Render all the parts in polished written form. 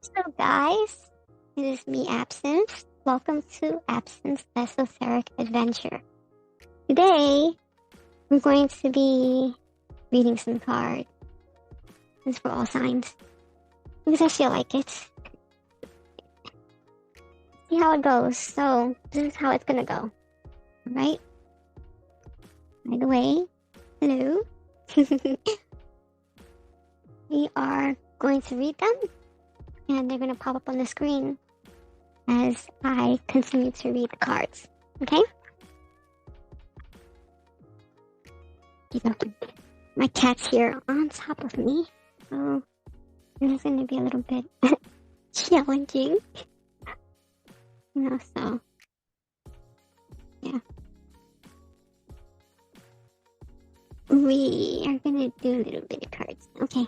So, guys, it is me, Absence. Welcome to Absence Esoteric Adventure. Today, we're going to be reading some cards. It's for all signs because I feel like it. See how it goes. So, this is how it's gonna go. Alright? By the way, hello. We are going to read them, and they're gonna pop up on the screen as I continue to read the cards. Okay? My cat's here on top of me, so it's going to be a little bit challenging. So yeah. We are going to do a little bit of cards. Okay.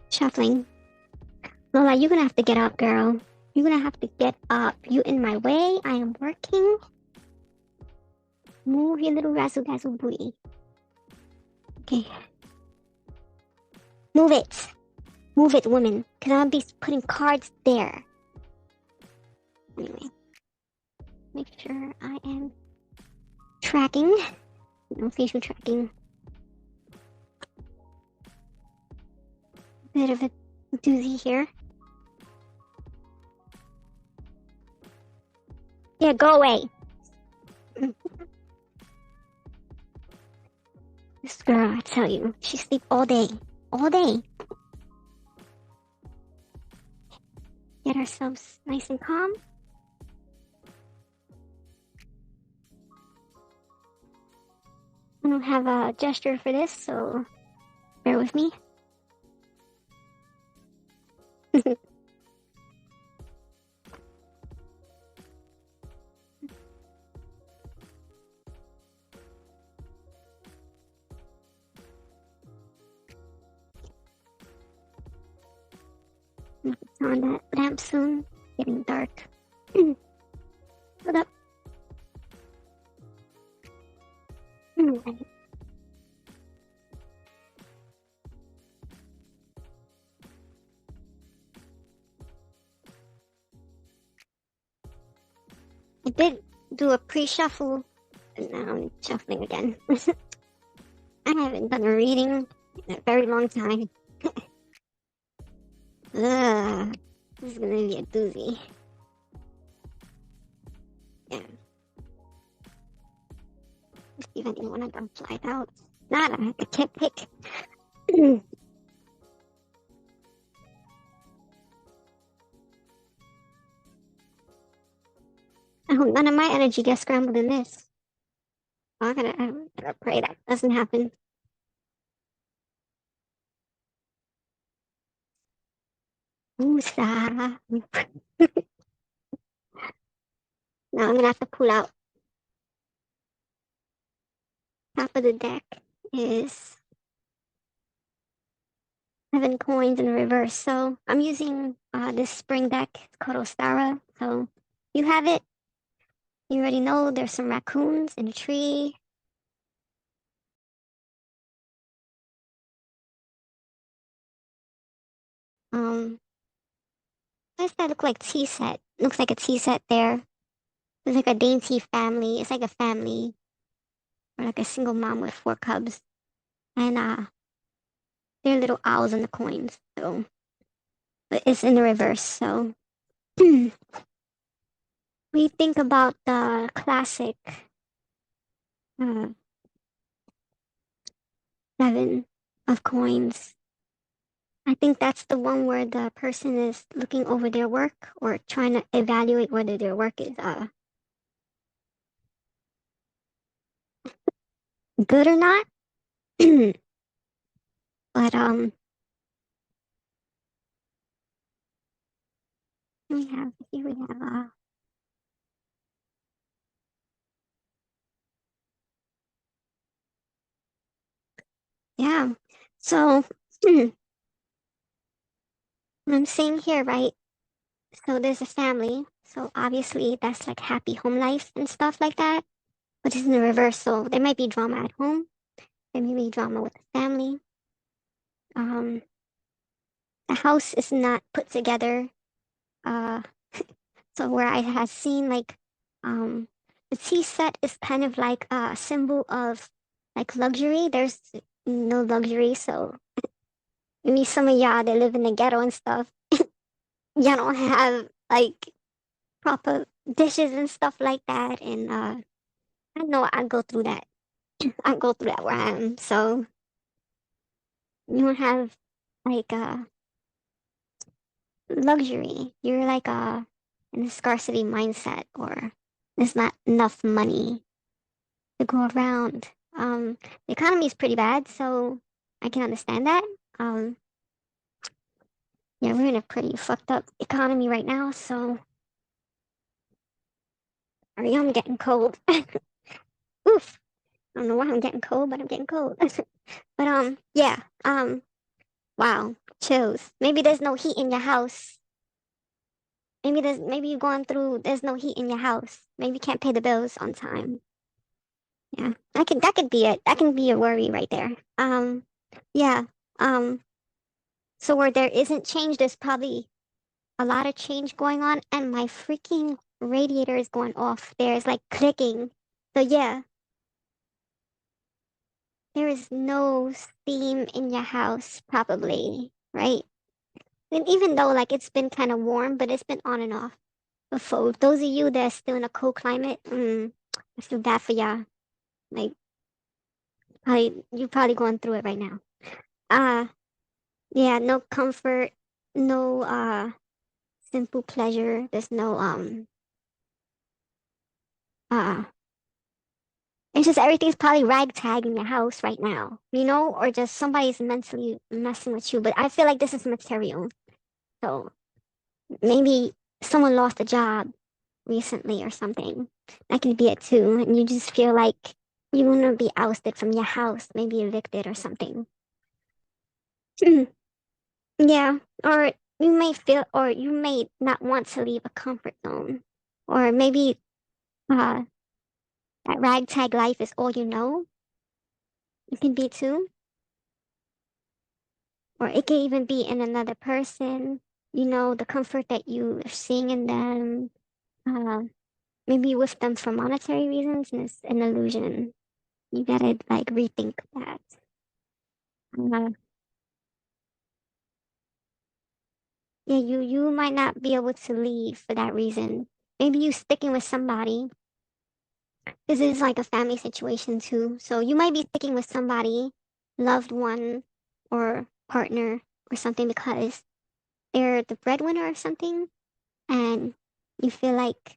Shuffling. Lola, you're going to have to get up, girl. You're going to have to get up. You in my way. I am working. Move your little razzle-dazzle booty. Okay. Move it. Move it, woman. Because I'll be putting cards there. Anyway. Make sure I am tracking. No facial tracking. Bit of a doozy here. Yeah, go away. This girl, I tell you, she sleep all day. All day. Get ourselves nice and calm. I don't have a gesture for this, so bear with me. It's on that lamp soon. Getting dark. Hold up. I did do a pre-shuffle, and now I'm shuffling again. I haven't done a reading in a very long time. This is gonna be a doozy. Yeah. Let's see if anyone of them flied out. Nada, I can't pick. I hope none of my energy gets scrambled in this. I gotta pray that doesn't happen. Musa. Now I'm gonna have to pull out. Top of the deck is 7 coins in reverse. So I'm using this spring deck. It's called Ostara. So you have it. You already know there's some raccoons in a tree. Why does that look like tea set? Looks like a tea set there. It's like a dainty family. It's like a family. Or like a single mom with 4 cubs. And they're little owls on the coins. So but it's in the reverse, so we think about the classic uh, 7 of coins. I think that's the one where the person is looking over their work or trying to evaluate whether their work is good or not. But here we have yeah. So I'm seeing here, right? So there's a family. So obviously that's like happy home life and stuff like that. But it's in the reverse, so there might be drama at home. There may be drama with the family. Um, the house is not put together. Uh, so where I have seen like, um, the tea set is kind of like a symbol of like luxury. There's no luxury, so maybe some of y'all that live in the ghetto and stuff, y'all don't have like proper dishes and stuff like that. And I know I go through that. I go through that where I am. So you don't have like luxury. You're like in a scarcity mindset, or there's not enough money to go around. The economy is pretty bad, so I can understand that. Um, yeah, we're in a pretty fucked up economy right now, so sorry, I'm getting cold. Oof. I don't know why I'm getting cold, but I'm getting cold. But yeah. Wow, chills. Maybe there's no heat in your house. Maybe you're going through there's no heat in your house. Maybe you can't pay the bills on time. Yeah. That could be it. That can be a worry right there. Yeah. Um, so where there isn't change, there's probably a lot of change going on, and my freaking radiator is going off. There's like clicking. So yeah, there is no steam in your house, probably, right? And even though like it's been kind of warm, but it's been on and off. But for those of you that's still in a cold climate, I feel bad for y'all. Like, you're probably going through it right now. Uh, yeah, no comfort, no simple pleasure. There's no uh it's just everything's probably ragtag in your house right now, or just somebody's mentally messing with you. But I feel like this is material. So maybe someone lost a job recently or something. That could be it too. And you just feel like you want to be ousted from your house, maybe evicted or something. Yeah. Or you may not want to leave a comfort zone. Or maybe uh, that ragtag life is all you know. It can be too. Or it can even be in another person. The comfort that you are seeing in them. Uh, maybe with them for monetary reasons, and it's an illusion. You gotta like rethink that. Uh, yeah, you might not be able to leave for that reason. Maybe you sticking with somebody. This is like a family situation too. So you might be sticking with somebody, loved one or partner or something because they're the breadwinner or something, and you feel like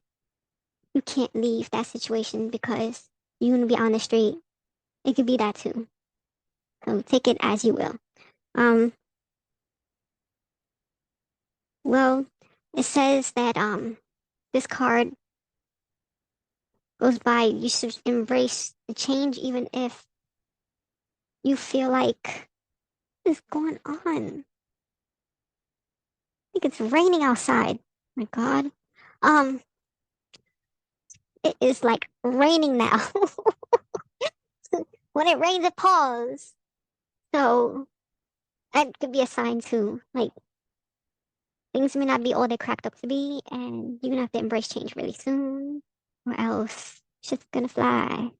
you can't leave that situation because you want to be on the street. It could be that too. So take it as you will. Um, well, it says that this card goes by, you should embrace the change even if you feel like what is going on. I think it's raining outside. My God. Um, it is like raining now. When it rains, it pours. So that could be a sign too. Like things may not be all they cracked up to be, and you're gonna have to embrace change really soon, or else shit's gonna fly.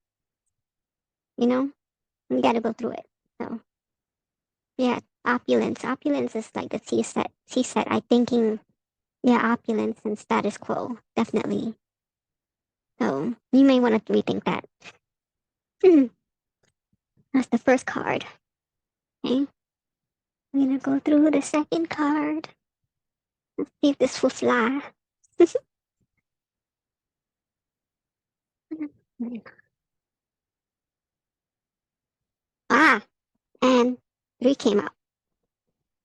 You know, you gotta go through it. So yeah, opulence. Opulence is like the T set. T set. I thinking, yeah, opulence and status quo, definitely. So you may want to rethink that. That's the first card. Okay, I'm gonna go through the second card. Let's see if this will fly. Ah, and three came out.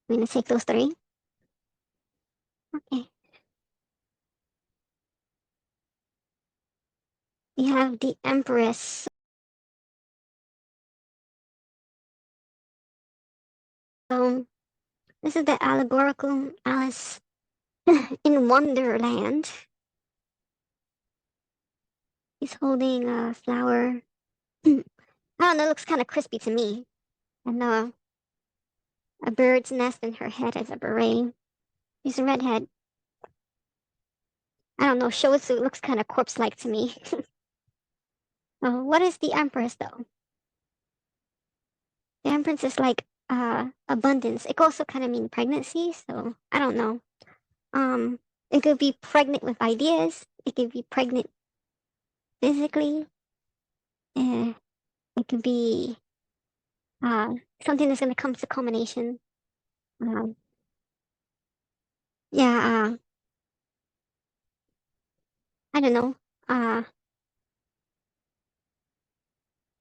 I'm gonna take those three. Okay. We have the Empress. So this is the allegorical Alice in Wonderland. He's holding a flower. I don't know, it looks kind of crispy to me. And a bird's nest in her head as a beret. She's a redhead. I don't know. Shoitsu looks kind of corpse-like to me. What is the Empress though? The Empress is like abundance. It could also kind of mean pregnancy, so I don't know. Um, it could be pregnant with ideas. It could be pregnant physically. Uh, it could be uh something that's gonna come to culmination. Um, yeah, I don't know. Uh,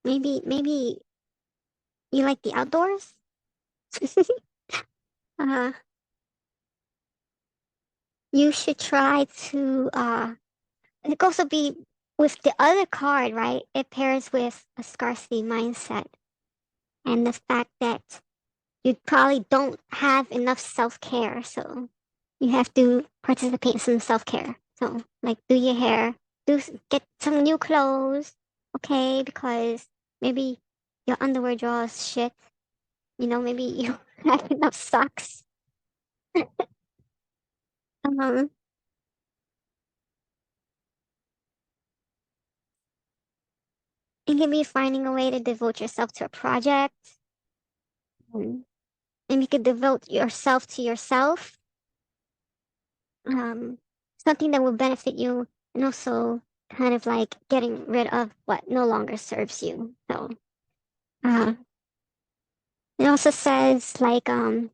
maybe you like the outdoors. uh, you should try to it could also be with the other card, right? It pairs with a scarcity mindset and the fact that you probably don't have enough self-care, so you have to participate in some self-care. So, like, do your hair, get some new clothes, okay? Because maybe your underwear draws shit. Maybe you don't have enough socks. Um, it can be finding a way to devote yourself to a project. Um, and you could devote yourself to yourself. Um, something that will benefit you, and also kind of like getting rid of what no longer serves you. So, uh, it also says like you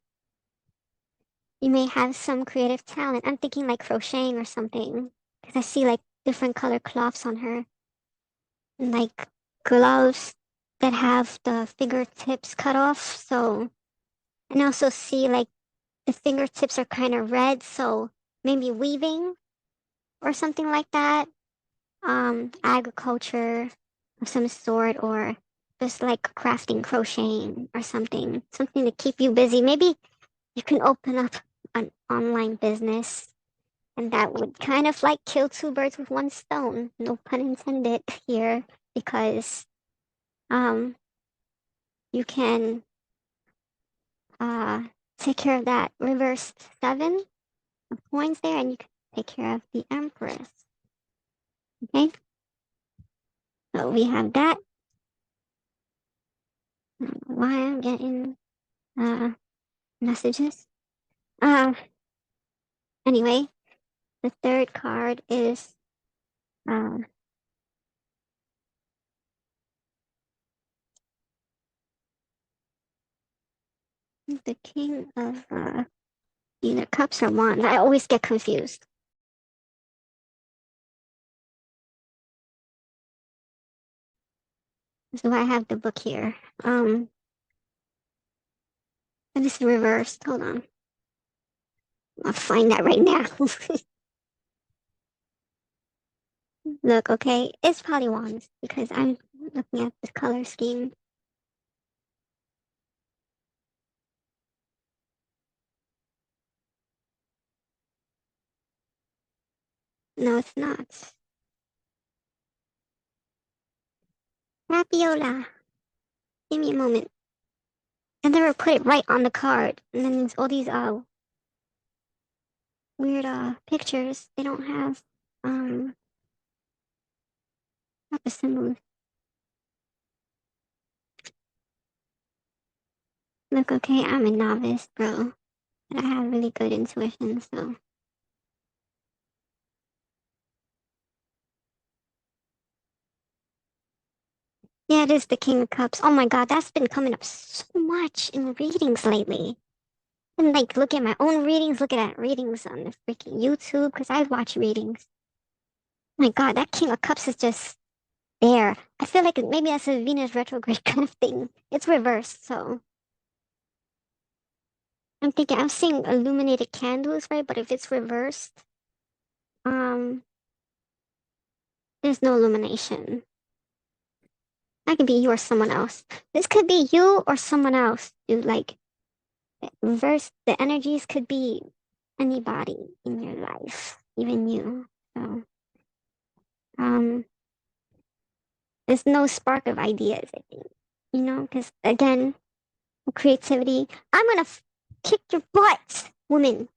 may have some creative talent. I'm thinking like crocheting or something because I see like different color cloths on her, and like gloves that have the fingertips cut off. So, and I also see like the fingertips are kind of red, so maybe weaving or something like that. Agriculture of some sort, or just like crafting, crocheting or something to keep you busy. Maybe you can open up an online business, and that would kind of like kill two birds with one stone. No pun intended here, because um you can uh take care of that reversed seven of coins there, and you can take care of the Empress. Okay, so we have that. I don't know why I'm getting uh messages. Uh, anyway, the third card is uh the King of either cups or wands. I always get confused. So I have the book here. And this is reversed. Hold on. I'll find that right now. Look, okay, it's probably wands because I'm looking at the color scheme. No, it's not. Rapiola. Give me a moment. I never put it right on the card. And then there's all these weird pictures. They don't have not the symbols. Look, okay, I'm a novice, bro. But I have really good intuition, so yeah, it is the King of Cups. Oh my God, that's been coming up so much in readings lately. And like look at my own readings, looking at readings on the freaking YouTube, because I watch readings. My God, that King of Cups is just there. I feel like maybe that's a Venus retrograde kind of thing. It's reversed, so I'm thinking I'm seeing illuminated candles, right? But if it's reversed, um, there's no illumination. That could be you or someone else. This could be you or someone else, dude. Like reverse, the energies could be anybody in your life, even you. So, um, there's no spark of ideas, I think. Because again, creativity. I'm gonna kick your butt, woman.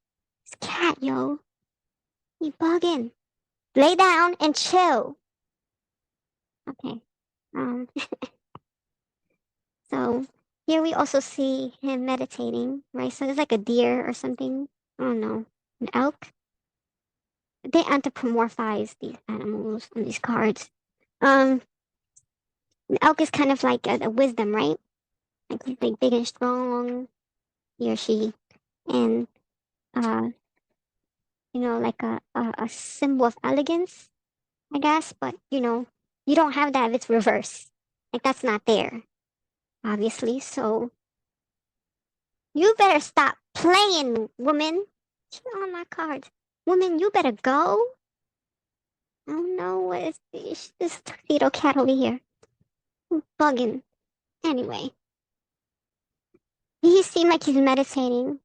This cat, yo. You bugging. Lay down and chill. Okay. Um, so here we also see him meditating, right? So there's like a deer or something. I don't know. An elk. They anthropomorphize these animals on these cards. Um, an elk is kind of like a wisdom, right? Like he's like big and strong, he or she, and uh, like a symbol of elegance, I guess. But you don't have that if it's reverse. Like that's not there, obviously. So you better stop playing, woman. She on my cards. Woman, you better go. I don't know what is this tuxedo cat over here. Bugging. Anyway, he seemed like he's meditating.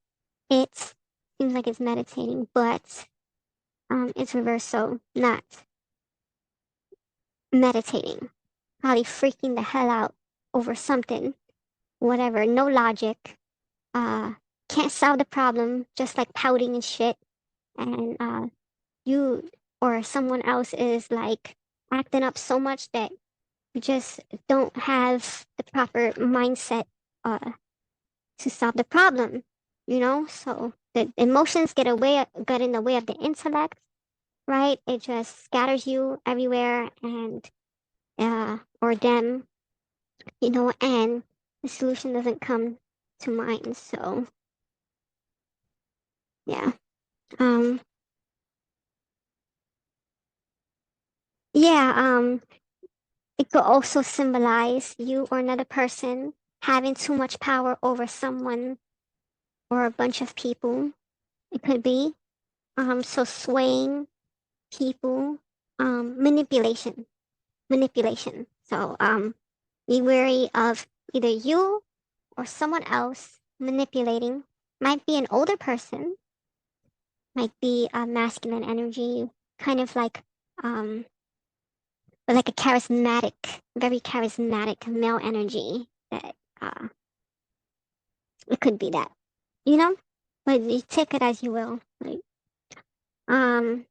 It seems like it's meditating, but it's reverse, so not meditating. Probably freaking the hell out over something, whatever. No logic. Uh, can't solve the problem, just like pouting and shit. And you or someone else is like acting up so much that you just don't have the proper mindset to solve the problem, So the emotions get in the way of the intellect, right? It just scatters you everywhere and or them, and the solution doesn't come to mind. So yeah. Um yeah, it could also symbolize you or another person having too much power over someone or a bunch of people. It could be. So swaying people, manipulation. Manipulation. So be wary of either you or someone else manipulating. Might be an older person, might be a masculine energy, kind of um like a charismatic, very charismatic male energy that it could be that, you know? But you take it as you will. Like um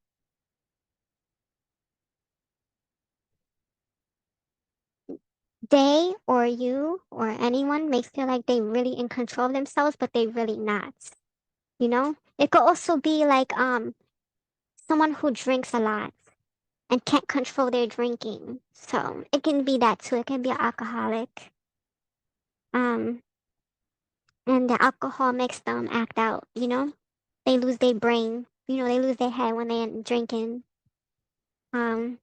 they or you or anyone may feel like they really in control of themselves, but they really not. It could also be like someone who drinks a lot and can't control their drinking. So it can be that too. It can be an alcoholic. Um, and the alcohol makes them act out, They lose their brain, they lose their head when they're drinking. Um,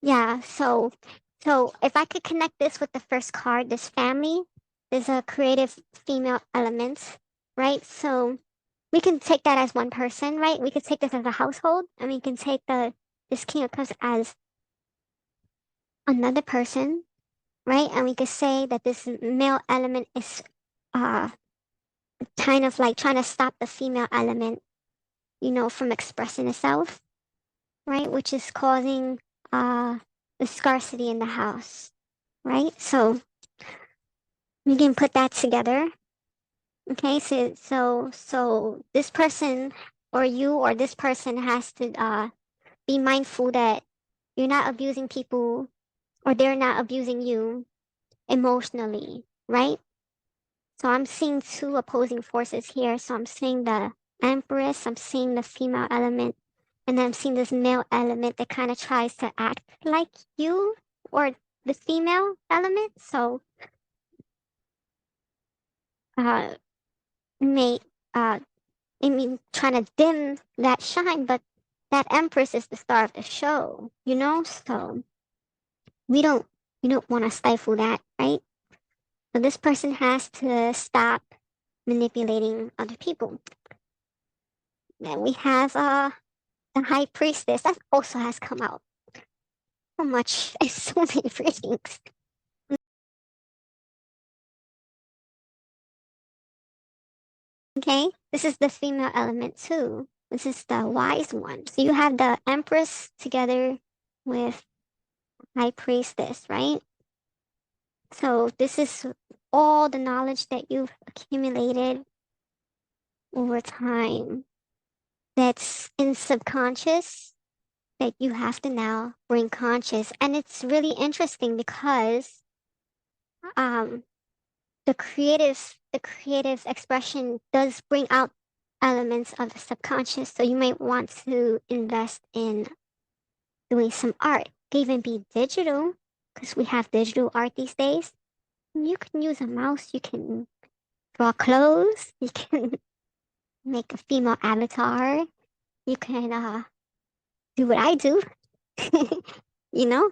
yeah, so if I could connect this with the first card, this family, there's a creative female element, right? So we can take that as one person, right? We could take this as a household, and we can take this King of Cups as another person, right? And we could say that this male element is uh kind of like trying to stop the female element, from expressing itself, right? Which is causing the scarcity in the house, right? So we can put that together. Okay, so this person or you or this person has to be mindful that you're not abusing people or they're not abusing you emotionally, right? So I'm seeing two opposing forces here. So I'm seeing the Empress, I'm seeing the female element, and then I'm seeing this male element that kind of tries to act like you or the female element. So uh may uh trying to dim that shine, but that Empress is the star of the show, So we don't we don't want to stifle that, right? So this person has to stop manipulating other people. Then we have the High Priestess. That also has come out so much in so many readings. Okay, this is the female element too. This is the wise one. So you have the Empress together with High Priestess, right? So this is all the knowledge that you've accumulated over time that's in subconscious that you have to now bring conscious. And it's really interesting because um the creative expression does bring out elements of the subconscious. So you might want to invest in doing some art. It can even be digital because we have digital art these days. You can use a mouse, you can draw clothes, you can make a female avatar, you can do what I do. You know,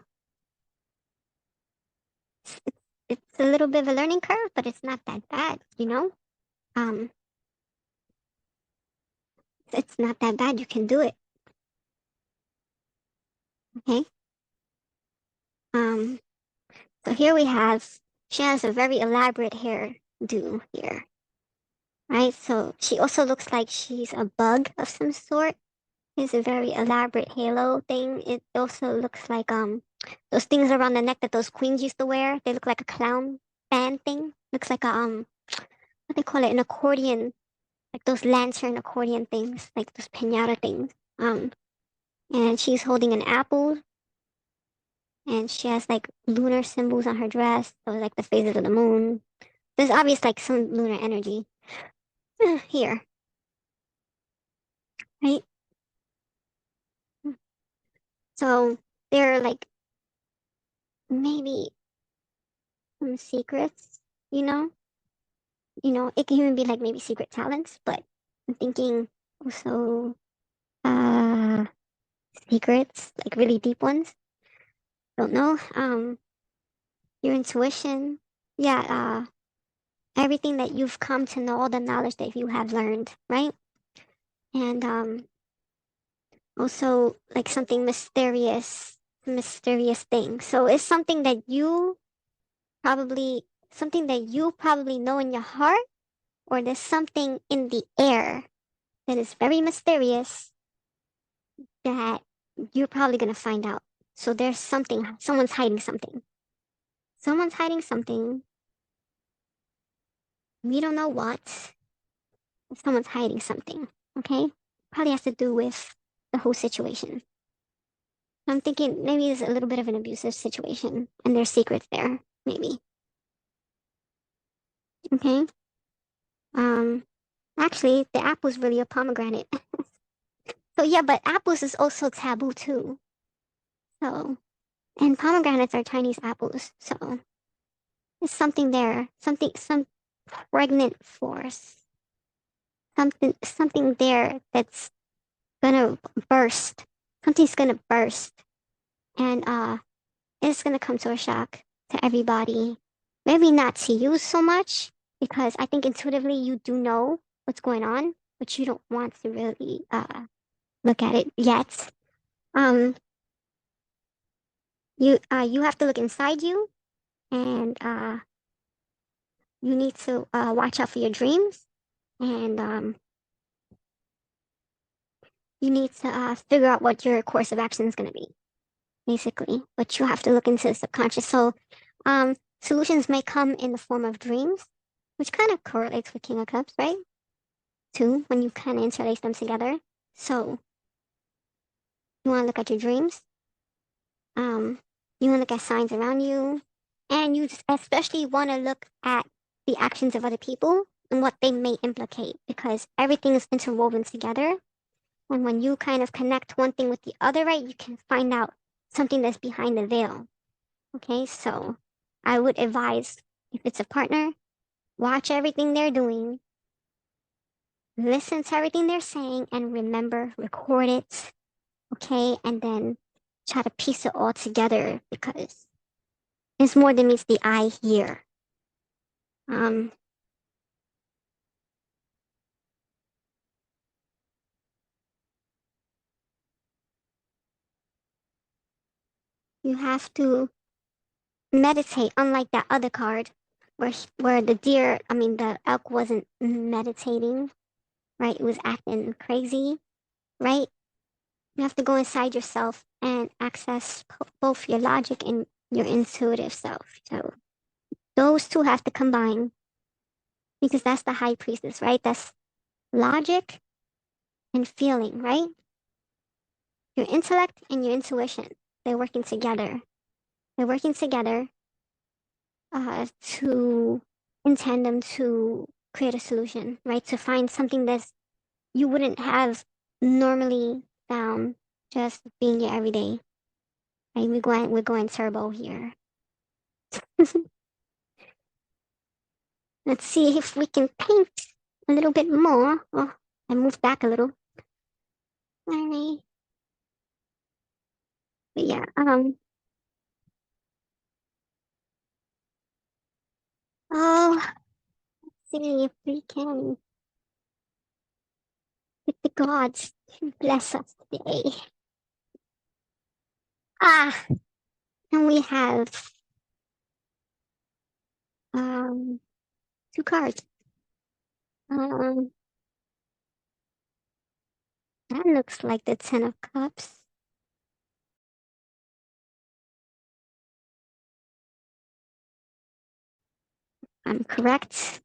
it's a little bit of a learning curve, but it's not that bad, you know? Um, it's not that bad. You can do it. Okay. Um, so here we have, she has a very elaborate hairdo here, right? So she also looks like she's a bug of some sort. It's a very elaborate halo thing. It also looks like those things around the neck that those queens used to wear. They look like a clown fan thing. Looks like a what they call it, an accordion, like those lantern accordion things, like those piñata things. And she's holding an apple, and she has like lunar symbols on her dress, so like the phases of the moon. There's obvious like some lunar energy here, right? So there are like maybe some secrets, you know? It can even be like maybe secret talents, but I'm thinking also uh secrets, like really deep ones. Don't know. Your intuition. Yeah, everything that you've come to know, all the knowledge that you have learned, right? And also like something mysterious thing. So it's probably something that you probably know in your heart, or there's something in the air that is very mysterious that you're probably gonna find out. So there's something, someone's hiding something. Someone's hiding something. We don't know what. Someone's hiding something. Okay? Probably has to do with the whole situation. I'm thinking maybe it's a little bit of an abusive situation and there's secrets there. Maybe. Okay? Um, Actually, the apple's really a pomegranate. So yeah, but apples is also taboo too. So, and pomegranates are Chinese apples. So there's something there. Some pregnant force. Something there that's gonna burst. Something's gonna burst. And it's gonna come to a shock to everybody. Maybe not to you so much, because I think intuitively you do know what's going on, but you don't want to really look at it yet. Um, you have to look inside you, and you need to watch out for your dreams, and you need to figure out what your course of action is going to be, basically. But you have to look into the subconscious. So, solutions may come in the form of dreams, which kind of correlates with King of Cups, right? Too, when you kind of interlace them together. So, you want to look at your dreams. Um, you want to look at signs around you, and you especially want to look at the actions of other people and what they may implicate, because everything is interwoven together. And when you kind of connect one thing with the other, right, you can find out something that's behind the veil. Okay, so I would advise, if it's a partner, watch everything they're doing, listen to everything they're saying, and remember, record it. Okay, and then try to piece it all together, because it's more than meets the eye here. Um, you have to meditate, unlike that other card where the elk wasn't meditating, right? It was acting crazy, right? You have to go inside yourself and access both your logic and your intuitive self. So Those two have to combine because that's the high priestess, right? That's logic and feeling, right? Your intellect and your intuition. They're working together. They're working together to in tandem to create a solution, right? To find something that you wouldn't have normally found just being your everyday. Right? We're going turbo here. Let's see if we can paint a little bit more. Oh, I moved back a little. Sorry. But yeah, oh, see if we can get the gods to bless us today. Ah, and we have um two cards. Um, that looks like the Ten of Cups. I'm correct.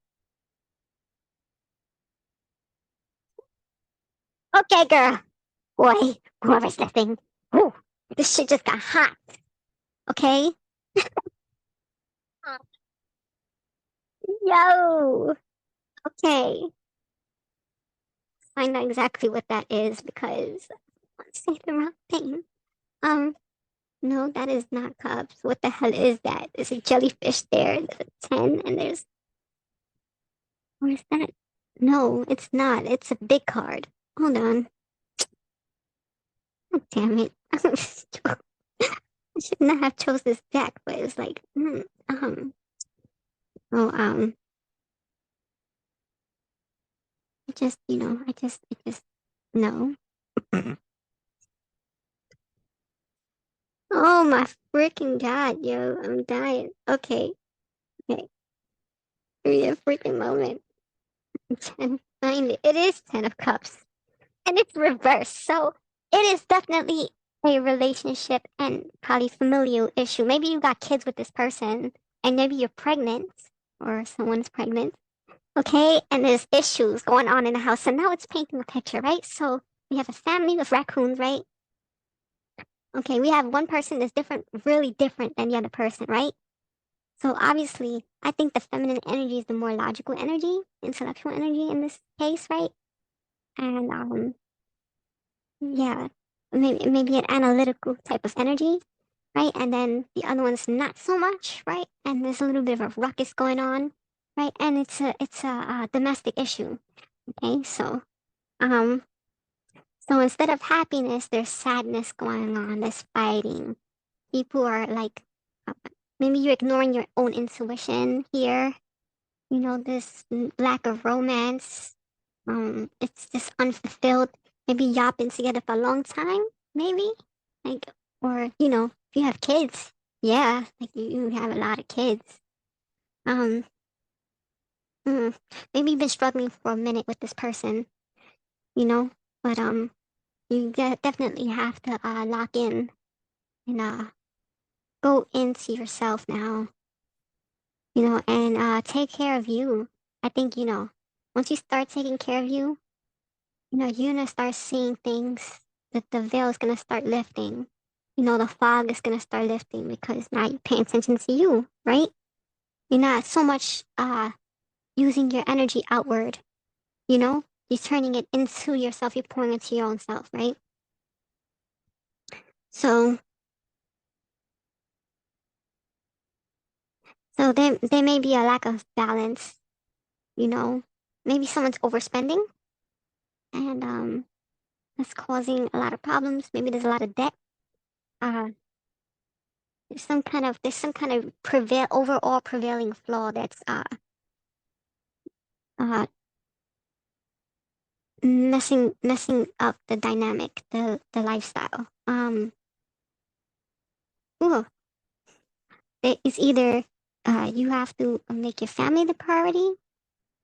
Okay, girl. Boy, whoever's listening. Ooh, this shit just got hot. Okay? Yo. Okay. I know exactly what that is because I say the wrong thing. Um, no, that is not cups. What the hell is that? There's a jellyfish there. There's a 10 and there's where's that? No, it's not. It's a big card. Hold on. Oh, damn it. I should not have chose this deck, but it's like, oh, I just, no. Oh my freaking God, yo, I'm dying. Okay, okay. Give me a freaking moment. I'm trying to find it. It is Ten of Cups. And it's reversed. So it is definitely a relationship and polyfamilial issue. Maybe you got kids with this person, and maybe you're pregnant, or someone's pregnant. Okay, and there's issues going on in the house. So now it's painting a picture, right? So we have a family with raccoons, right? Okay, we have one person that's different, really different than the other person, right? So obviously, I think the feminine energy is the more logical energy, intellectual energy in this case, right? And yeah, maybe an analytical type of energy, right? And then the other one's not so much, right? And there's a little bit of a ruckus going on, right? And it's a domestic issue, okay? Um, so instead of happiness, there's sadness going on. There's fighting. People are like, uh, maybe you're ignoring your own intuition here. You know, this lack of romance. It's just unfulfilled. Maybe y'all been together for a long time, maybe. Like, or if you have kids, yeah, like you have a lot of kids. Um, mm, maybe you've been struggling for a minute with this person, you know, but definitely have to lock in and go into yourself now, and take care of you. I think, once you start taking care of you, you're gonna start seeing things that the veil is gonna start lifting. The fog is gonna start lifting because now you're paying attention to you, right? You're not so much using your energy outward, you know? You're turning it into yourself, you're pouring into your own self, right? So there may be a lack of balance, you know. Maybe someone's overspending and that's causing a lot of problems. Maybe there's a lot of debt. Uh there's some kind of overall prevailing flaw that's uh messing up the dynamic, the lifestyle. Ooh, it's either you have to make your family the priority,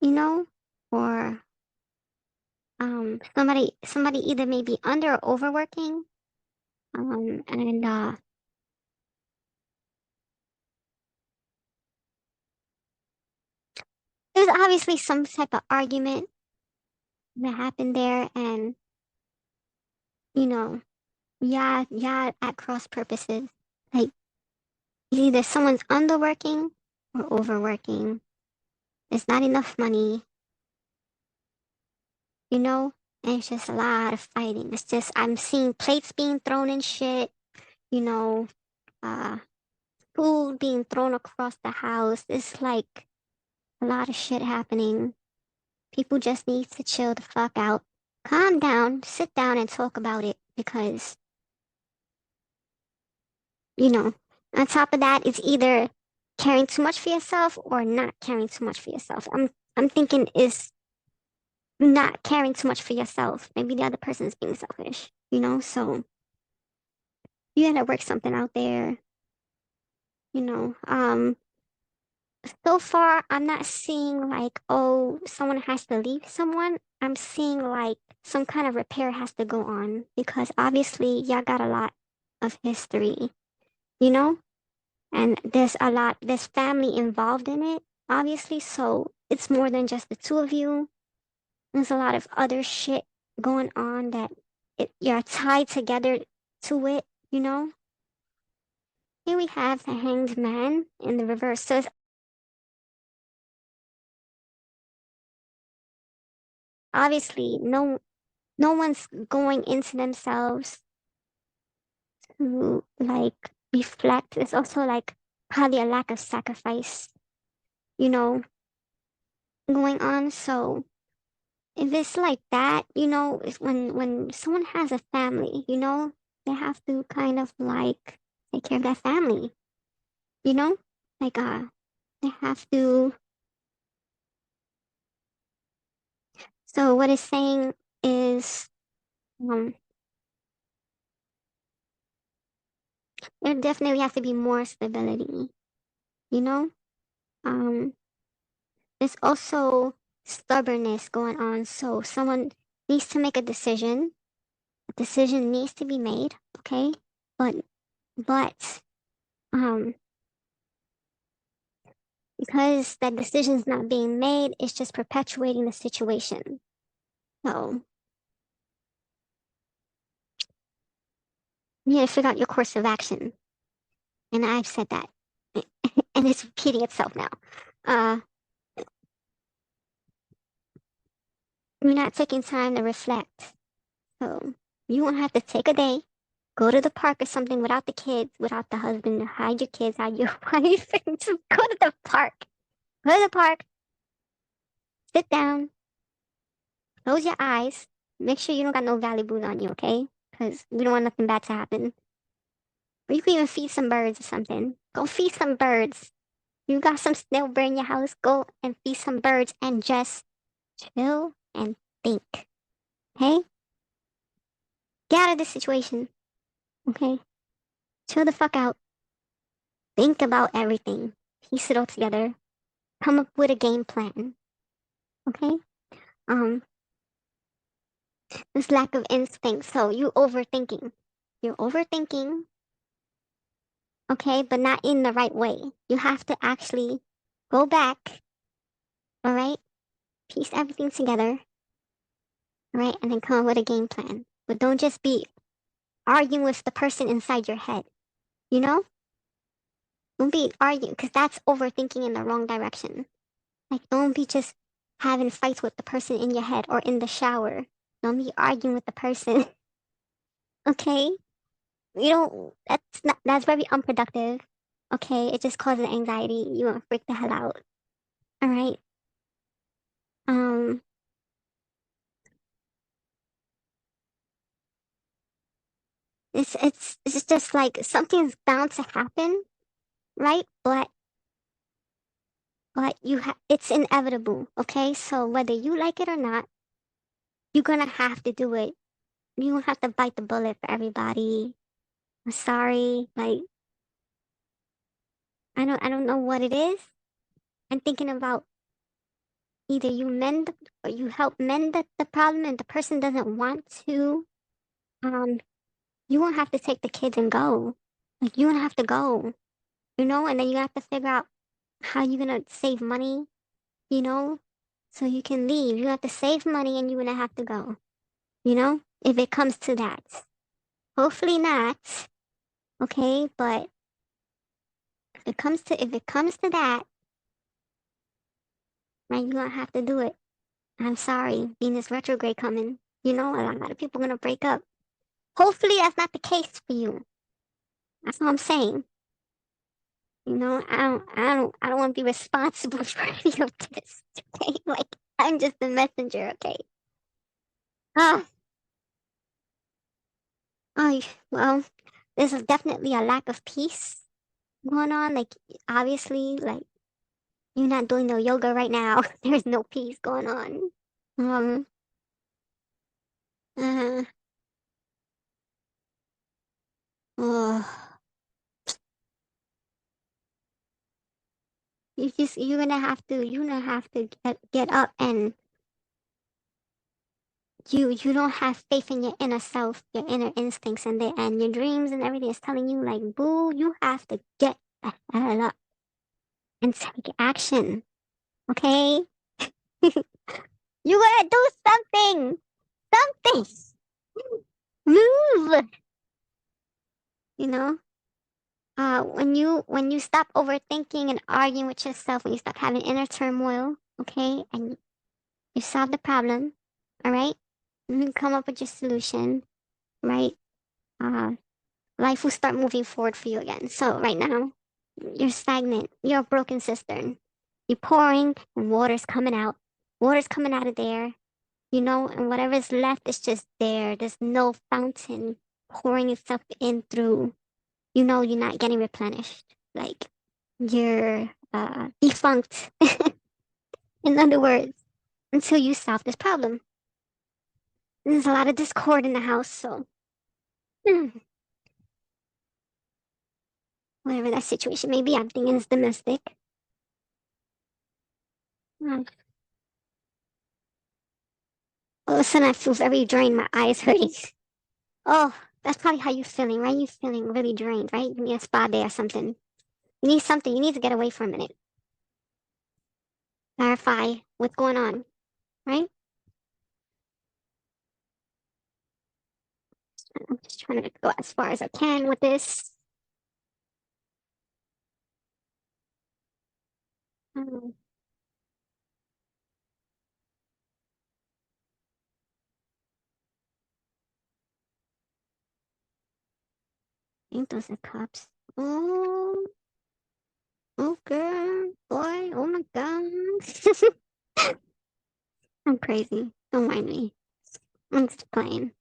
you know, or somebody either may be under or overworking, and there's obviously some type of argument that happened there, and you know, yeah, yeah, at cross purposes. Like either someone's underworking or overworking. There's not enough money, you know, and it's just a lot of fighting. It's just I'm seeing plates being thrown and shit, you know, uh, food being thrown across the house. It's like a lot of shit happening. People just need to chill the fuck out, calm down, sit down and talk about it because, you know, on top of that, it's either caring too much for yourself or not caring too much for yourself. I'm thinking is not caring too much for yourself. Maybe the other person is being selfish, you know? So you gotta work something out there, you know. So far I'm not seeing like, oh, someone has to leave someone. I'm seeing like some kind of repair has to go on because obviously y'all got a lot of history, you know? And there's family involved in it, obviously, so it's more than just the two of you. There's a lot of other shit going on that you're tied together to it, you know? Here we have the hanged man in the reverse. So it's obviously no one's going into themselves to like reflect. It's also like probably a lack of sacrifice, you know, going on. So if it's like that, you know, it's when someone has a family, you know, they have to kind of like take care of that family, you know? Like they have to. So what it's saying is um there definitely has to be more stability, you know? Um there's also stubbornness going on. So someone needs to make a decision. A decision needs to be made, okay? But but um because that decision's not being made, it's just perpetuating the situation. So you need to figure out your course of action. And I've said that. And it's repeating itself now. Uh, you're not taking time to reflect. So you won't have to take a day, go to the park or something without the kids, without the husband, hide your kids, hide your wife, and just go to the park. Go to the park, sit down, close your eyes, make sure you don't got no valuables on you, okay? Because we don't want nothing bad to happen. Or you can even feed some birds or something. Go feed some birds. You got some snail bird in your house, go and feed some birds and just chill and think. Okay? Get out of this situation. Okay? Chill the fuck out. Think about everything. Piece it all together. Come up with a game plan. Okay? Um, this lack of instinct. So you overthinking. You're overthinking, okay, but not in the right way. You have to actually go back, all right? Piece everything together, all right? And then come up with a game plan. But don't just be arguing with the person inside your head, you know? Don't be arguing, because that's overthinking in the wrong direction. Like, don't be just having fights with the person in your head or in the shower. Don't be arguing with the person, okay? You don't, that's very unproductive, okay? It just causes anxiety. You want to freak the hell out, all right? Um, it's just like something's bound to happen, right? But it's inevitable, okay? So whether you like it or not, you're gonna have to do it. You don't have to bite the bullet for everybody. I'm sorry, like I don't know what it is. I'm thinking about either you mend or you help mend the problem and the person doesn't want to. Um, you won't have to take the kids and go. Like you don't have to go, you know, and then you have to figure out how you're gonna save money you know, so you can leave. You have to save money and you're gonna have to go, if it comes to that. Hopefully not, okay? But if it comes to that, right, you're gonna have to do it. I'm sorry, Venus retrograde coming. A lot of people gonna break up. Hopefully that's not the case for you. That's what I'm saying. I don't want to be responsible for any of this. Okay, like I'm just the messenger. Okay. Ah, oh, well, there's definitely a lack of peace going on. Like, obviously, like you're not doing no yoga right now. There's no peace going on. Um, uh, oh, you're gonna have to get up, and you don't have faith in your inner self, your inner instincts, and your dreams and everything is telling you like, boo, you have to get the hell up and take action. Okay, you gotta do something, something, move. You know, when you stop overthinking and arguing with yourself, when you stop having inner turmoil, okay, and you solve the problem, all right, you come up with your solution, right? Uh, Life will start moving forward for you again. So right now, you're stagnant. You're a broken cistern. You're pouring and water's coming out. Water's coming out of there, and whatever's left is just there. There's no fountain pouring itself in through. You're not getting replenished. Like you're defunct, in other words, until you solve this problem. There's a lot of discord in the house, so whatever that situation may be, I'm thinking it's domestic. Uh, All of a sudden, I feel very drained. My eyes hurting. Oh, that's probably how you're feeling, right? You're feeling really drained, right? You need a spa day or something. You need something. You need to get away for a minute. Clarify what's going on, right? I'm just trying to go as far as I can with this. Um, ain't those the cups? Oh, oh, girl, boy, oh my god. I'm crazy. Don't mind me. I'm just playing.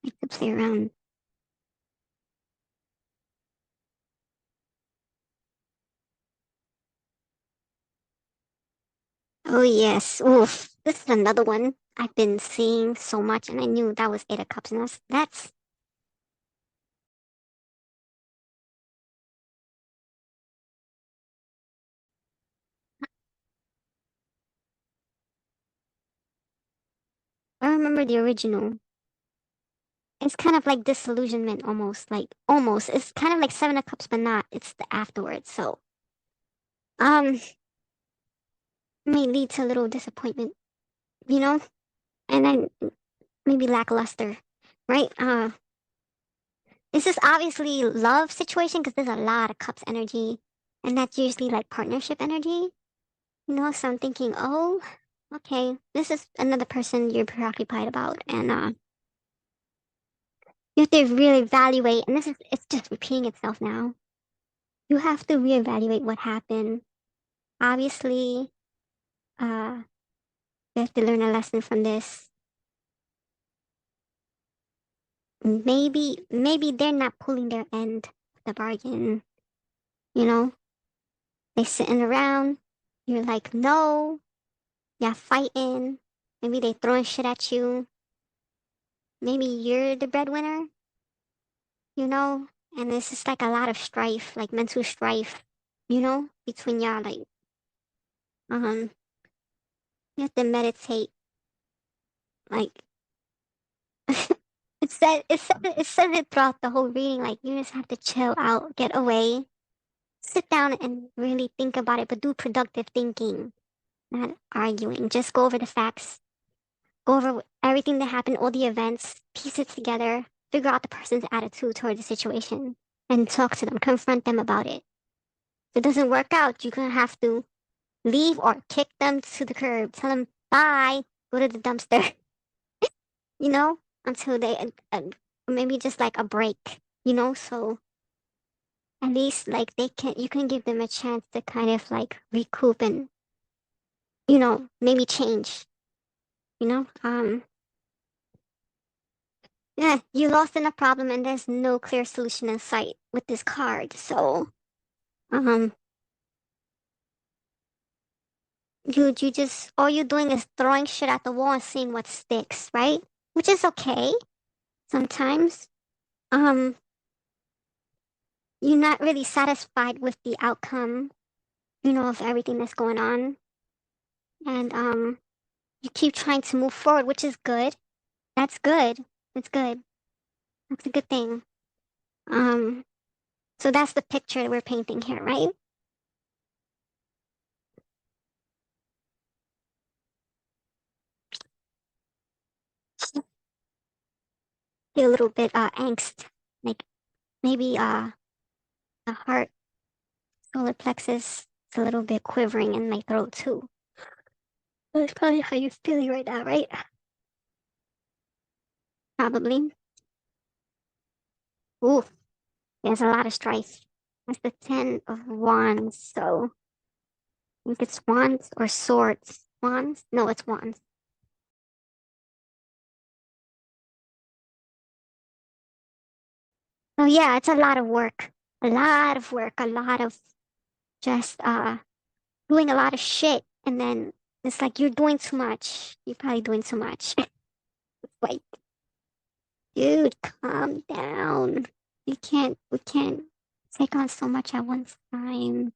I like to play around. Oh yes. Oof. This is another one I've been seeing so much, and I knew that was Eight of Cups, and that's I remember the original. It's kind of like disillusionment almost, like almost. It's kind of like Seven of Cups, but not. It's the afterwards. So um may lead to a little disappointment, you know? And then maybe lackluster, right? This is obviously love situation because there's a lot of cups energy. And that's usually like partnership energy. So I'm thinking, oh, okay, this is another person you're preoccupied about, and you have to really evaluate. And it's just repeating itself now. You have to reevaluate what happened. Obviously, uh, you have to learn a lesson from this. Maybe they're not pulling their end of the bargain. You know, they sitting around. You're like, no, yeah, fighting. Maybe they throwing shit at you. Maybe you're the breadwinner. you know? And it's just like a lot of strife, like mental strife, between y'all. Like, um, you have to meditate. Like, it said it throughout the whole reading. Like, you just have to chill out, get away, sit down and really think about it, but do productive thinking, not arguing. Just go over the facts, go over everything that happened, all the events, piece it together, figure out the person's attitude toward the situation, and talk to them, confront them about it. If it doesn't work out, you're gonna have to leave or kick them to the curb, tell them bye, go to the dumpster, you know, until they, maybe just like a break, so at least like you can give them a chance to kind of like recoup and, maybe change, you know? Yeah, you lost in a problem and there's no clear solution in sight with this card. So, um, you just all you're doing is throwing shit at the wall and seeing what sticks, right? Which is okay sometimes. Um, you're not really satisfied with the outcome, of everything that's going on. And you keep trying to move forward, which is good. That's good. It's good. That's a good thing. Um, so that's the picture that we're painting here, right? Feel a little bit angst, like maybe the heart solar plexus is a little bit quivering in my throat too. That's probably how you're feeling right now, right? Probably. Ooh, there's a lot of strife. That's the 10 of Wands, so I think it's Wands or Swords. Wands? No, it's Wands. So yeah, it's a lot of work. A lot of work, a lot of just doing a lot of shit, and then it's like you're doing too much. You're probably doing too much. Like, dude, calm down. We can't take on so much at one time.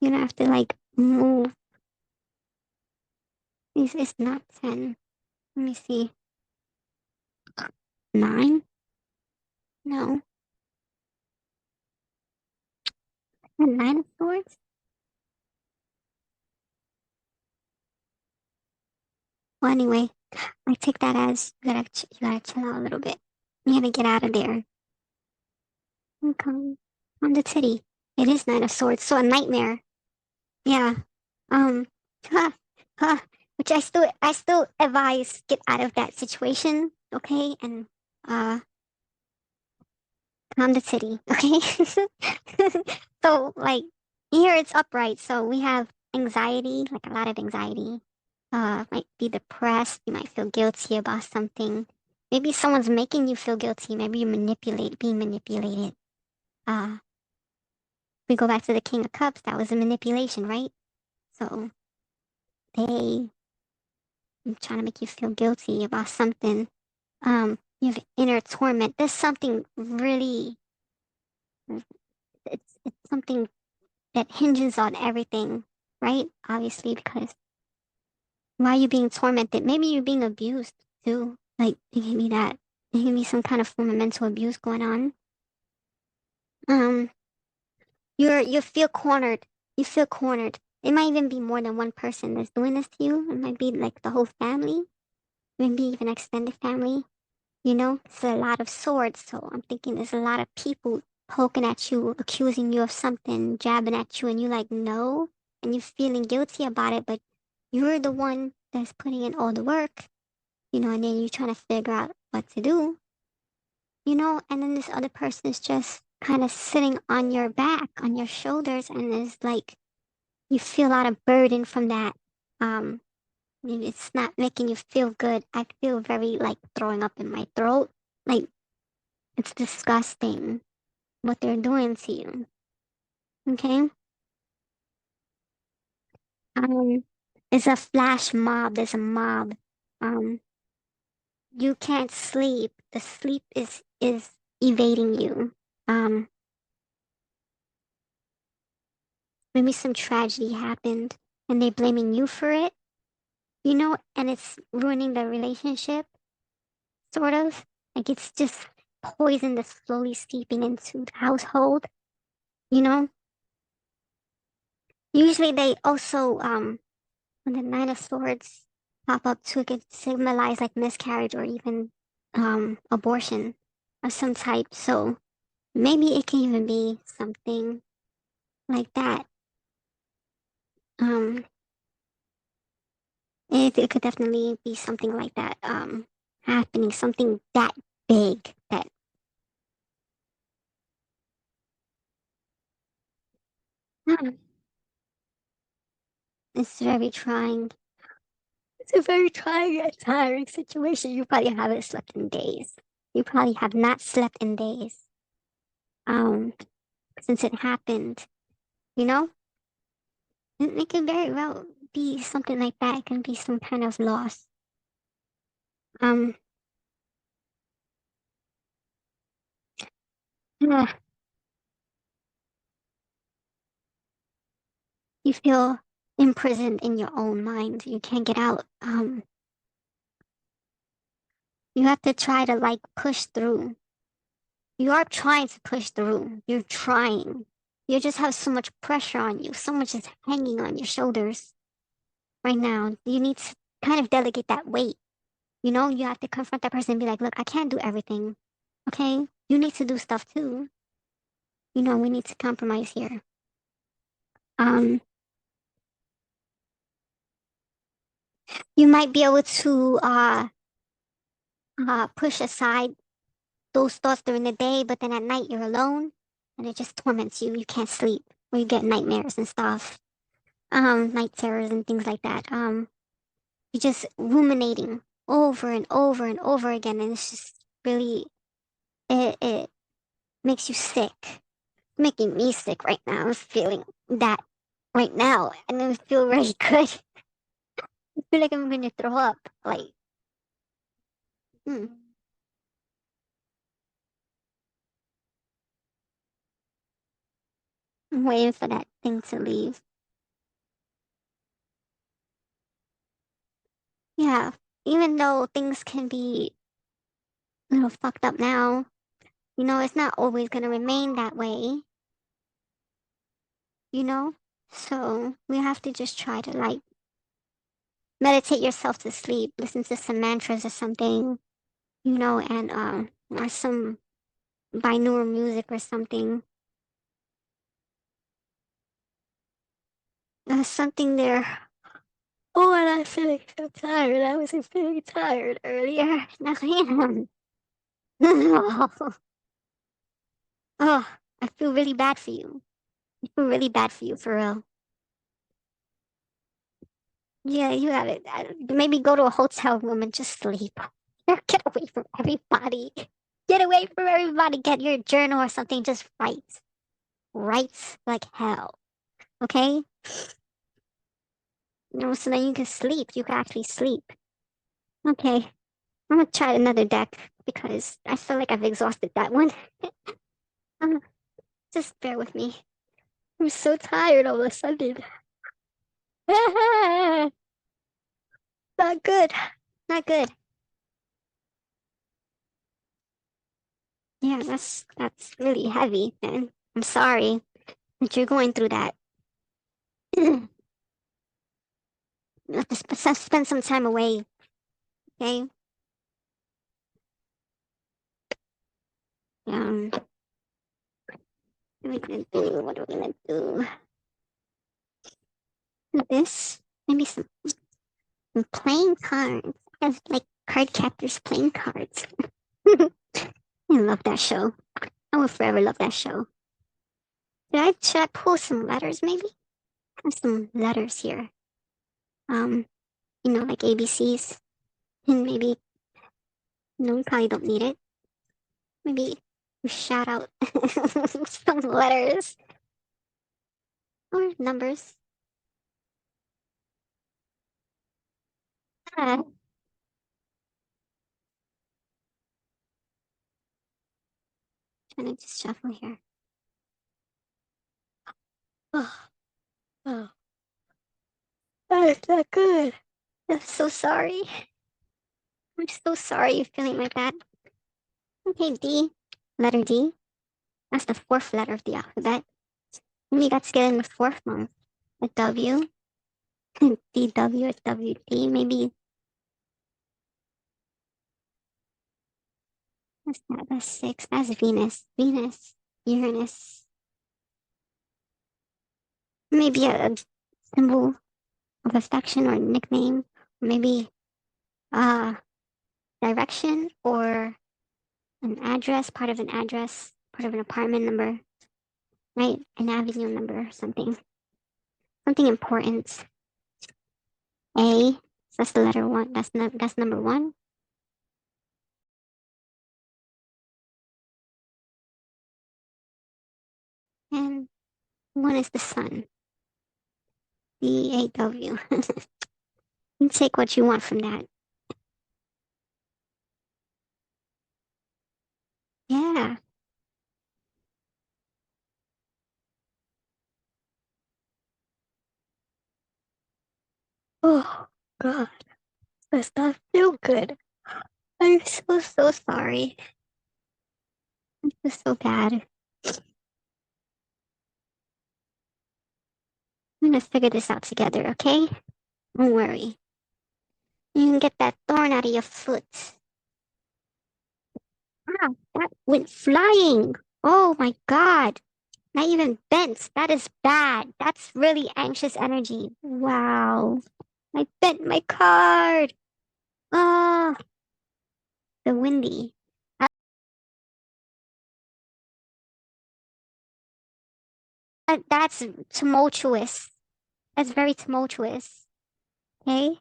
You don't have to like move. It's not 10. Let me see. 9? No. A 9 of Swords? Well, anyway, I take that as you gotta chill out a little bit. You gotta get out of there and come on the titty. It is 9 of Swords, so a nightmare. Yeah. Um, huh, huh, which I still advise get out of that situation, okay? And uh calm the city, okay? So like here it's upright, so we have anxiety, like a lot of anxiety. Might be depressed, you might feel guilty about something. Maybe someone's making you feel guilty, maybe being manipulated. We go back to the King of Cups, that was a manipulation, right? So they trying to make you feel guilty about something. You have inner torment. There's something really, it's something that hinges on everything, right? Obviously, because why are you being tormented? Maybe you're being abused too. Like, it can be that. There can be some kind of form of mental abuse going on. Um, you feel cornered. You feel cornered. It might even be more than one person that's doing this to you. It might be like the whole family, maybe even extended family. It's a lot of swords, so I'm thinking there's a lot of people poking at you, accusing you of something, jabbing at you, and you're like, no, and you're feeling guilty about it, but you're the one that's putting in all the work, and then you're trying to figure out what to do, and then this other person is just kind of sitting on your back, on your shoulders, and it's like you feel a lot of burden from that. Um, Maybe it's not making you feel good. I feel very like throwing up in my throat. Like, it's disgusting what they're doing to you. Okay? Um, it's a flash mob. There's a mob. Um, you can't sleep. The sleep is evading you. Um, Maybe some tragedy happened and they're blaming you for it, and it's ruining the relationship, sort of. Like it's just poison that's slowly seeping into the household, you know? Usually they also when the Nine of Swords pop up too, it could symbolize like miscarriage or even abortion of some type. So maybe it can even be something like that. Um, it could definitely be something like that happening, something that big that it's very trying. It's a very trying and tiring situation. You probably haven't slept in days. You probably have not slept in days. Um, since it happened, you know? It can very well be something like that. It can be some kind of loss. Um, uh, you feel imprisoned in your own mind. You can't get out. You have to try to like push through. You are trying to push through. You're trying. You just have so much pressure on you. So much is hanging on your shoulders right now. You need to kind of delegate that weight. You know, you have to confront that person and be like, look, I can't do everything. Okay? You need to do stuff too. You know, we need to compromise here. Um, you might be able to push aside those thoughts during the day, but then at night you're alone and it just torments you. You can't sleep or you get nightmares and stuff. Night terrors and things like that. You're just ruminating over and over and over again, and it's just really it makes you sick. It's making me sick right now. I'm feeling that right now, and I feel really good. I feel like I'm gonna throw up. Like, mm, I'm waiting for that thing to leave. Yeah, even though things can be a little fucked up now, you know, it's not always gonna remain that way, you know? So we have to just try to like meditate yourself to sleep, listen to some mantras or something, you know, and or some binaural music or something. Something there. Oh, and I'm feeling so tired. I wasn't feeling tired earlier. Now I am. Oh, I feel really bad for you. I feel really bad for you, for real. Yeah, you have it. Maybe go to a hotel room and just sleep. Get away from everybody. Get away from everybody. Get your journal or something. Just write. Write like hell. Okay? You know, so then you can sleep. You can actually sleep. Okay. I'm gonna try another deck because I feel like I've exhausted that one. Um, just bear with me. I'm so tired all of a sudden. Not good. Not good. Yeah, that's really heavy, man. I'm sorry that you're going through that. You have to spend some time away, okay? What are we gonna do? What are we gonna do? This? Maybe some playing cards. As like card captors playing cards. I love that show. I will forever love that show. Should I pull some letters maybe? I have some letters here. Um, like ABCs. And maybe, we probably don't need it. Maybe we shout out some letters or numbers. Ah, trying to just shuffle here. Oh, oh, that is not good. I'm so sorry. I'm so sorry you're feeling like that. Okay, D. Letter D. That's the fourth letter of the alphabet. And we got to get in the fourth month. A W, DW or WT, maybe what's that? That's six. That's Venus. Venus, Uranus. Maybe a symbol of affection or nickname. Maybe uh direction or an address, part of an address, part of an apartment number, right? An avenue number or something. Something important. A. So that's the letter one. That's number one. And one is the sun. DAW. You take what you want from that. Yeah. Oh God, does not feel good. I'm so sorry. It's so bad. I'm gonna figure this out together, okay? Don't worry. You can get that thorn out of your foot. Ah, that went flying. Oh my God. Not even bent. That is bad. That's really anxious energy. Wow. I bent my card. Ah, the windy. That's tumultuous. That's very tumultuous. Okay?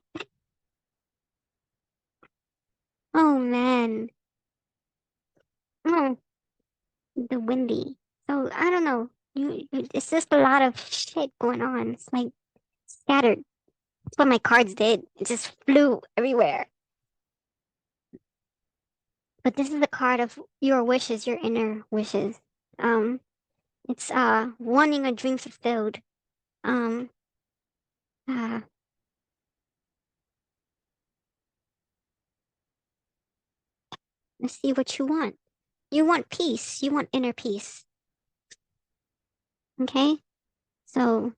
Oh man. Oh, the windy. So I don't know. It's just a lot of shit going on. It's like scattered. That's what my cards did. It just flew everywhere. But this is the card of your wishes, your inner wishes. Um, it's wanting a dream fulfilled. Um, uh, let's see what you want. You want peace. You want inner peace. Okay? So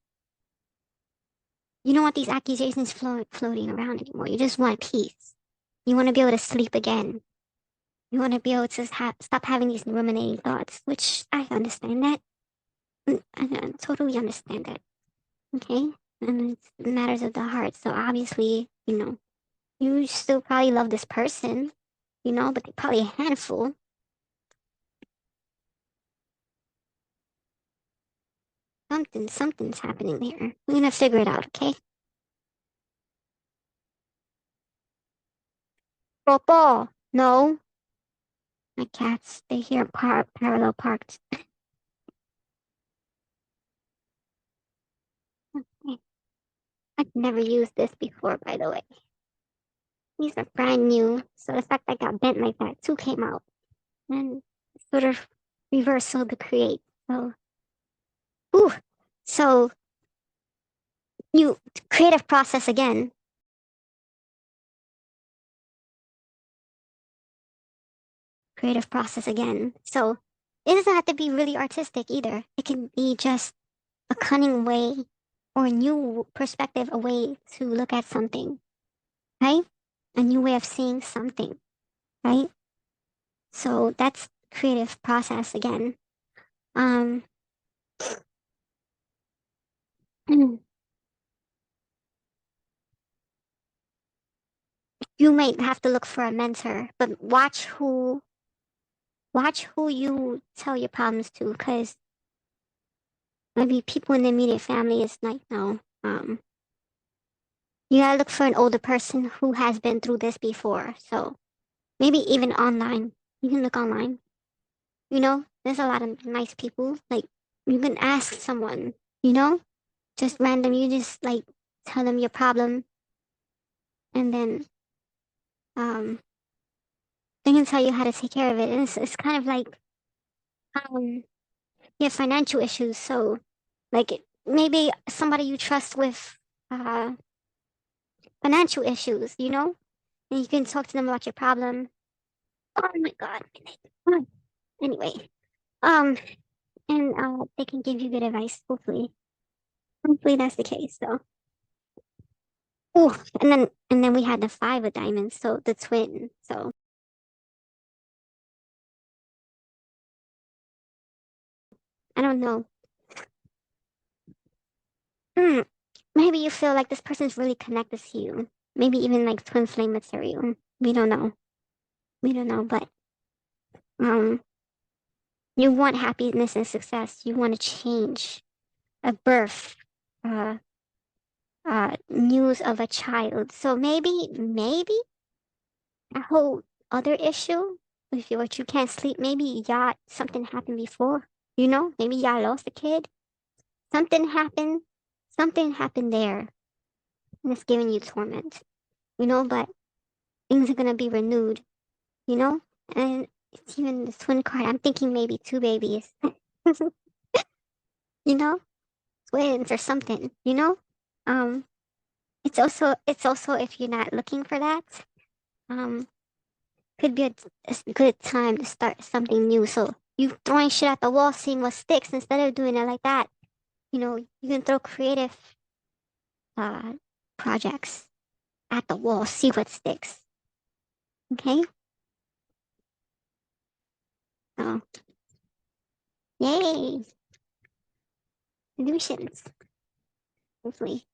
you don't want these accusations floating around anymore. You just want peace. You want to be able to sleep again. You want to be able to stop having these ruminating thoughts, which I understand that. I totally understand that. Okay? And it's matters of the heart. So obviously, you still probably love this person, but they're probably a handful. Something's happening here. We're gonna figure it out, okay? Popo, no. My cats, they here parallel parked. Okay. I've never used this before, by the way. These are brand new, so the fact I got bent like that too came out. And sort of reversal to create. So, ooh. So you creative process again. Creative process again. So it doesn't have to be really artistic either. It can be just a cunning way or a new perspective, a way to look at something, right? A new way of seeing something, right? So that's creative process again. Um, you might have to look for a mentor, but watch who you tell your problems to, because maybe people in the immediate family is like, no, you gotta look for an older person who has been through this before. So maybe even online. You can look online. There's a lot of nice people. Like you can ask someone, you know, just random. You just like tell them your problem, and then um, they can tell you how to take care of it. And it's kind of like um, you have financial issues, so like maybe somebody you trust with uh financial issues, and you can talk to them about your problem. Oh my God. Anyway, um, and they can give you good advice, hopefully. Hopefully that's the case, though. Oh, and then we had the five of diamonds, so the twin. So I don't know. Hmm. Maybe you feel like this person's really connected to you. Maybe even like twin flame material. We don't know. We don't know, but um, you want happiness and success. You want to change a birth, uh, news of a child. So maybe a whole other issue with what you can't sleep. Maybe y'all something happened before. Maybe y'all lost a kid. Something happened. Something happened there, and it's giving you torment. But things are gonna be renewed. You know, and it's even the twin card. I'm thinking maybe two babies. you know, twins or something. Um, it's also if you're not looking for that. Um, could be a good time to start something new. So you throwing shit at the wall, seeing what sticks instead of doing it like that. You can throw creative uh projects at the wall, see what sticks. Okay? So yay, solutions. Hopefully,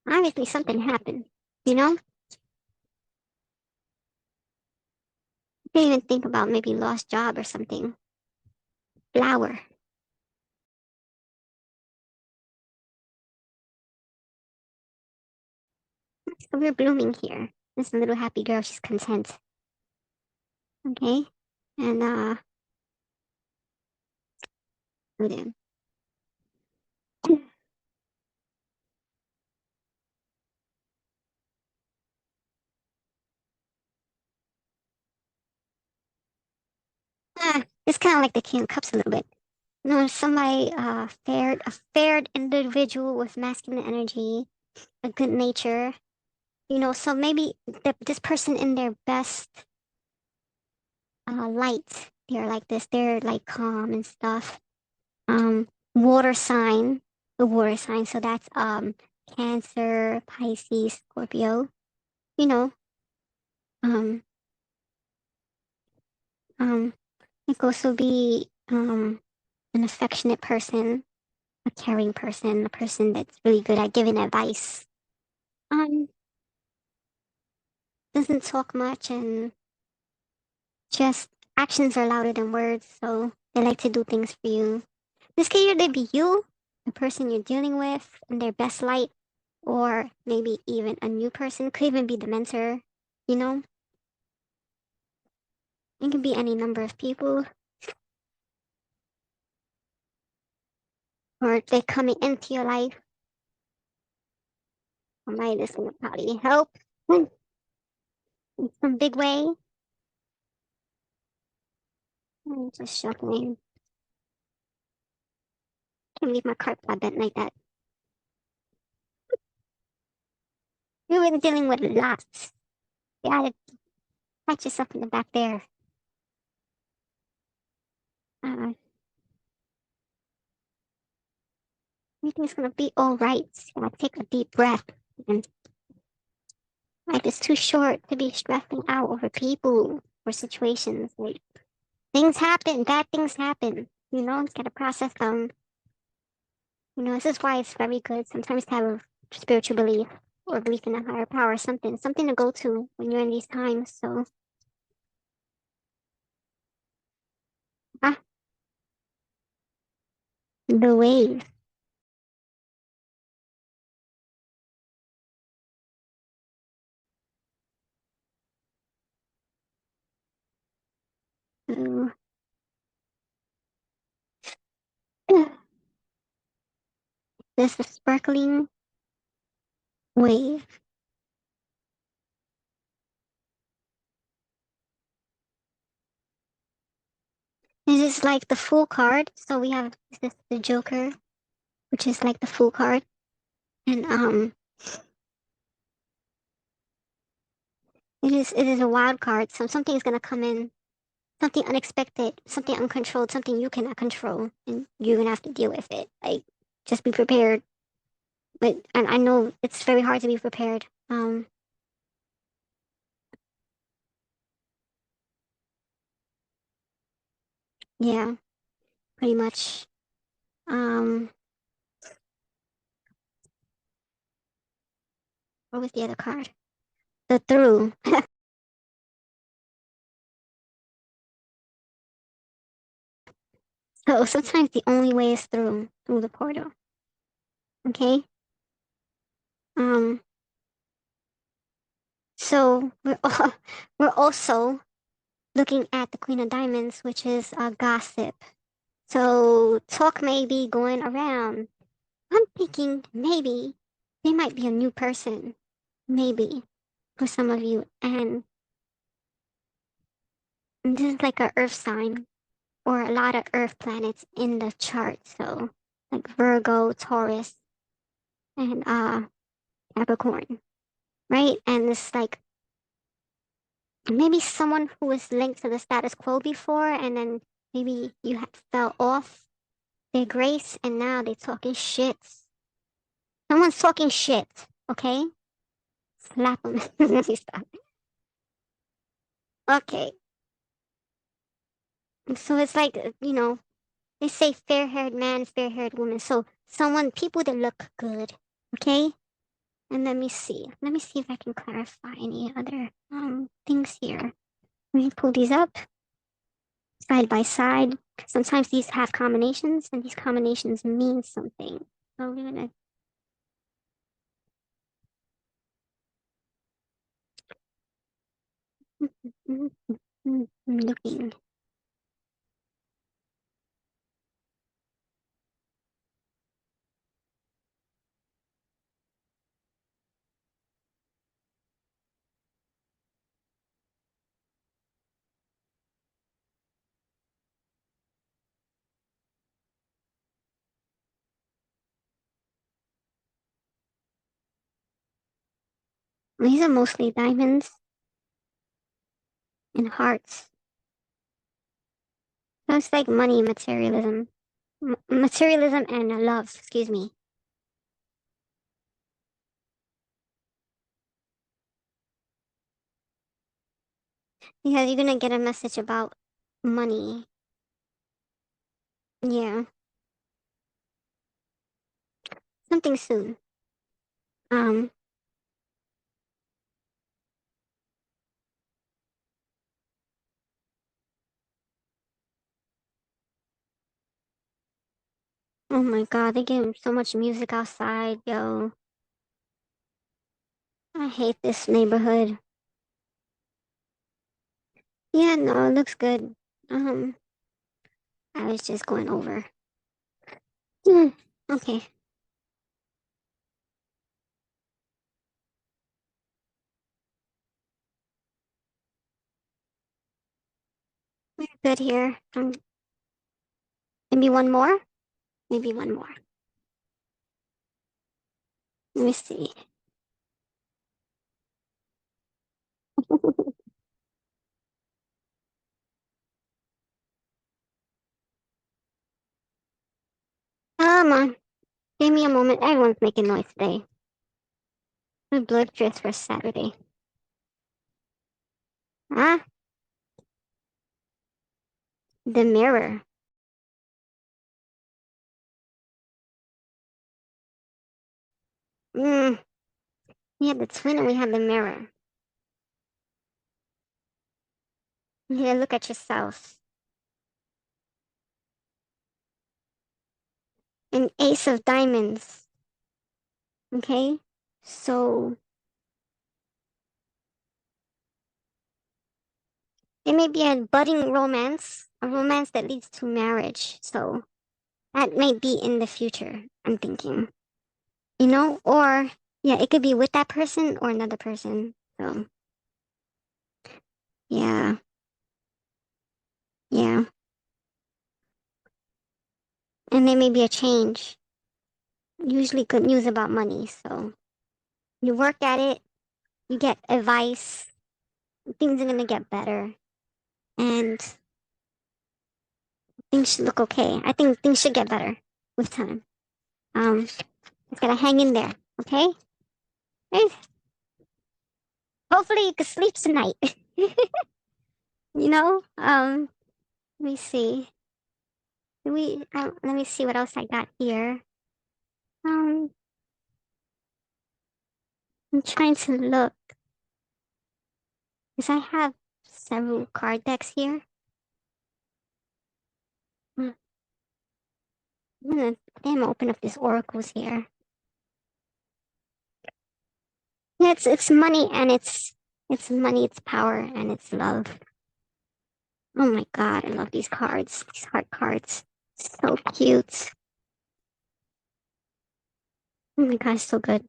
obviously something happened. You know, you can even think about maybe lost job or something. Flower. So we're blooming here. This little happy girl, she's content. Okay, and good. It's kind of like the King of Cups a little bit. Somebody a fair individual with masculine energy, a good nature. So maybe this person in their best light, they're like this. They're like calm and stuff. Water sign, the water sign. So that's Cancer, Pisces, Scorpio. You know, um, um, it could also be an affectionate person, a caring person, a person that's really good at giving advice. Um, doesn't talk much and just actions are louder than words, so they like to do things for you. This could either be you, the person you're dealing with in their best light, or maybe even a new person. Could even be the mentor, you know? It could be any number of people, or they're coming into your life. Somebody that's gonna probably help in some big way. I'm just shuffling. Can't leave my card bent like that. You're really dealing with lots. You gotta pat yourself in the back there. Uh, Everything's gonna be all right. Gotta take a deep breath. And life is too short to be stressing out over people or situations. Like things happen, bad things happen. It's gotta process them. This is why it's very good sometimes to have a spiritual belief or belief in a higher power, something to go to when you're in these times. So, ah, the wave. So, this is sparkling wave. This is like the full card. So we have this the Joker, which is like the full card, and it is a wild card. So something is gonna come in, something unexpected, something uncontrolled, something you cannot control, and you're gonna have to deal with it. Like Just be prepared. But and I know it's very hard to be prepared. Yeah, pretty much. Um, what was the other card? The through. So sometimes the only way is through the portal. Okay. Um. So we're also looking at the Queen of Diamonds, which is gossip. So talk may be going around. I'm thinking maybe they might be a new person, maybe for some of you, and this is like a Earth sign or a lot of Earth planets in the chart. So like Virgo, Taurus, and Capricorn, right? And it's like maybe someone who was linked to the status quo before, and then maybe you had fell off their grace, and now they're talking shit. Someone's talking shit, okay? Slap them. Stop. Okay. So it's like, they say fair-haired man, fair-haired woman. So someone, people that look good, okay? And let me see. Let me see if I can clarify any other things here. Let me pull these up side by side. Sometimes these have combinations, and these combinations mean something. So we're gonna looking. These are mostly diamonds and hearts. So it's like money, materialism, materialism and love. Excuse me. Because you're gonna get a message about money. Yeah, something soon. Um, oh my God, they give so much music outside, yo. I hate this neighborhood. Yeah, no, it looks good. Um, I was just going over. Hmm, okay, we're good here. Maybe one more. Maybe one more. Let me see. Come on, give me a moment. Everyone's making noise today. My blood dress for Saturday. Ah, the mirror. Mm, we have the twin and we have the mirror. You need to look at yourself. An ace of diamonds. Okay? So it may be a budding romance, a romance that leads to marriage. So that may be in the future, I'm thinking. Or yeah, it could be with that person or another person. So yeah, yeah. And there may be a change. Usually good news about money. So you work at it, you get advice, things are gonna get better. And things should look okay. I think things should get better with time. It's gonna hang in there, okay? Right? Hopefully you can sleep tonight. You know? Let me see. Let me see what else I got here. Um, I'm trying to look because I have several card decks here. Hmm, I'm gonna open up these oracles here. Yeah, it's money and it's money, it's power, and it's love. Oh my God, I love these cards. These heart cards. So cute. Oh my God, so good.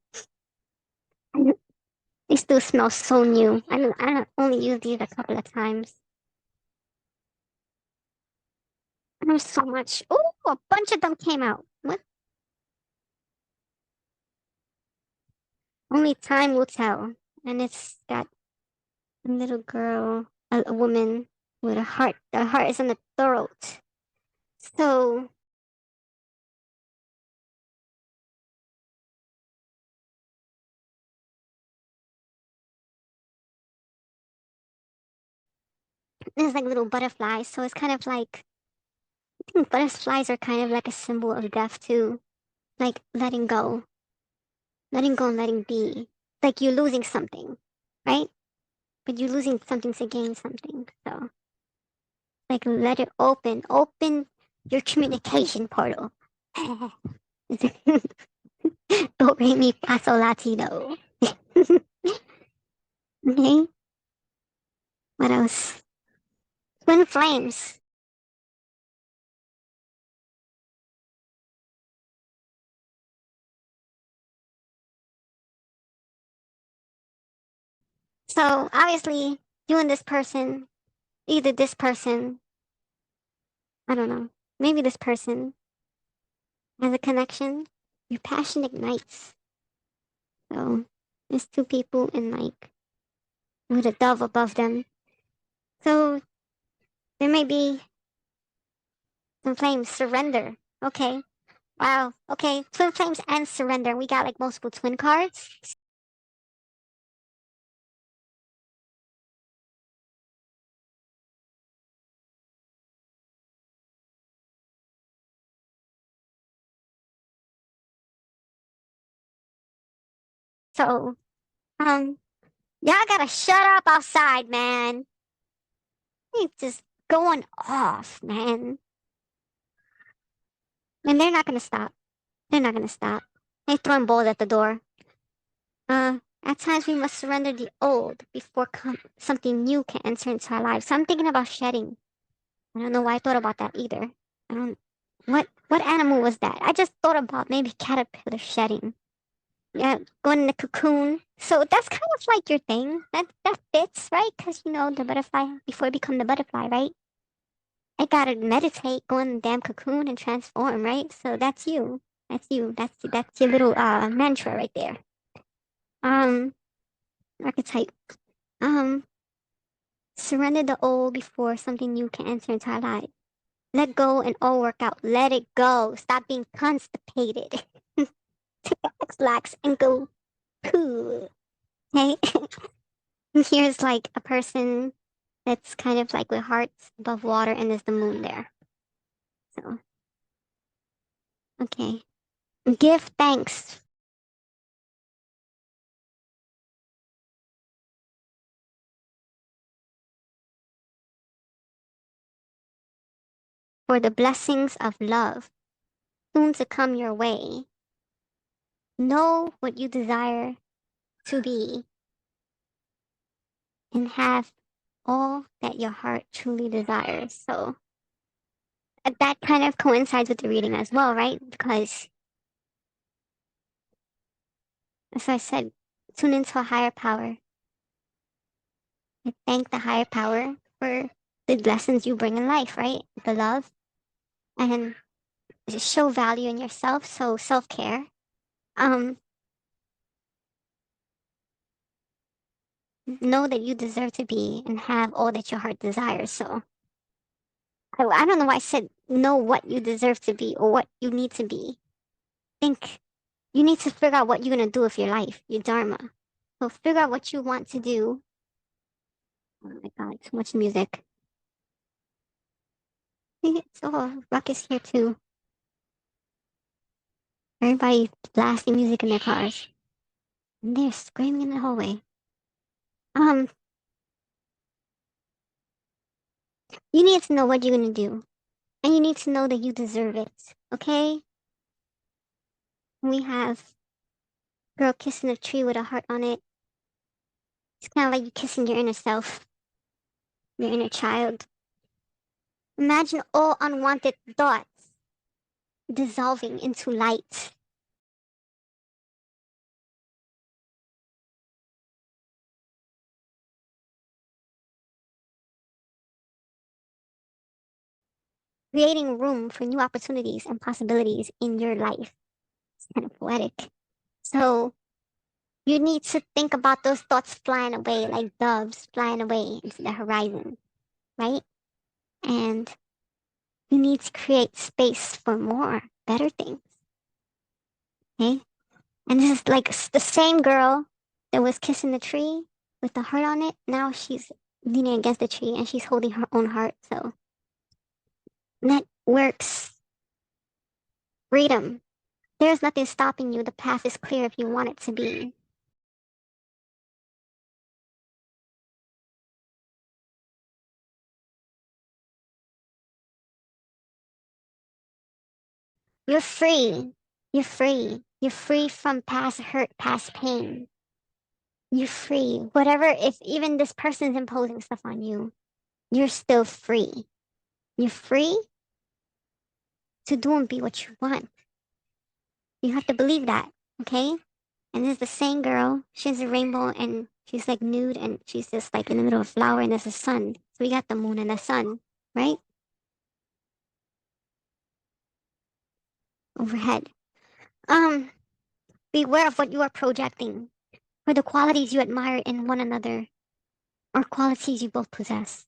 They still smell so new. I don't only used these a couple of times. There's so much. Oh, a bunch of them came out. What? Only time will tell. And it's got a little girl, a woman with a heart. The heart is in the throat. So there's like little butterflies. So it's kind of like I think butterflies are kind of like a symbol of death too. Like letting go and letting be. Like you're losing something, right? But you're losing something to gain something. So like let it open your communication portal. Do re mi paso latino. Okay, what else? Twin flames. So obviously, you and this person, either this person, I don't know, maybe this person has a connection. Your passion ignites. So there's two people in like with a dove above them. So there may be some flames. Surrender. Okay. Wow. Okay. Twin flames and surrender. We got like multiple twin cards. So um y'all gotta shut up outside, man. It's just going off, man. And they're not gonna stop. They're not gonna stop. They're throwing balls at the door. At times we must surrender the old before something new can enter into our lives. So I'm thinking about shedding. I don't know why I thought about that either. I don't. What animal was that? I just thought about maybe caterpillar shedding. Yeah, going in the cocoon. So that's kind of like your thing. That fits, right? Because you know the butterfly before you become the butterfly, right? I gotta meditate, go in the damn cocoon and transform, right? So that's you. That's you. That's your little mantra right there. Um, archetype. Um, surrender the old before something new can enter into our life. Let go and all work out. Let it go. Stop being constipated. Take the X-lax and go cool. Okay? Here's like a person that's kind of like with hearts above water and there's the moon there. So, okay. Give thanks for the blessings of love soon to come your way. Know what you desire to be and have all that your heart truly desires. So that kind of coincides with the reading as well, right? Because as I said, tune into a higher power. I thank the higher power for the lessons you bring in life, right? The love and just show value in yourself. So self care. Um, know that you deserve to be and have all that your heart desires. So I don't know why I said know what you deserve to be or what you need to be. think you need to figure out what you're gonna do with your life, your dharma. So figure out what you want to do. Oh my God, too much music. It's all ruckus here too. Everybody blasting music in their cars. And they're screaming in the hallway. Um, you need to know what you're gonna do. And you need to know that you deserve it. Okay? We have girl kissing a tree with a heart on it. It's kind of like you kissing your inner self, your inner child. Imagine all unwanted thoughts dissolving into light. Creating room for new opportunities and possibilities in your life. It's kind of poetic. So you need to think about those thoughts flying away like doves flying away into the horizon, right? And you need to create space for more, better things, okay? And this is like the same girl that was kissing the tree with the heart on it. Now she's leaning against the tree and she's holding her own heart. So that works. Freedom. There's nothing stopping you. The path is clear if you want it to be. You're free. You're free. You're free from past hurt, past pain. You're free. Whatever, if even this person's imposing stuff on you, you're still free. You're free to do and be what you want. You have to believe that, okay? And this is the same girl. She has a rainbow and she's like nude and she's just like in the middle of a flower and there's a sun. So we got the moon and the sun, right? Overhead. Um, Beware of what you are projecting, for the qualities you admire in one another are qualities you both possess.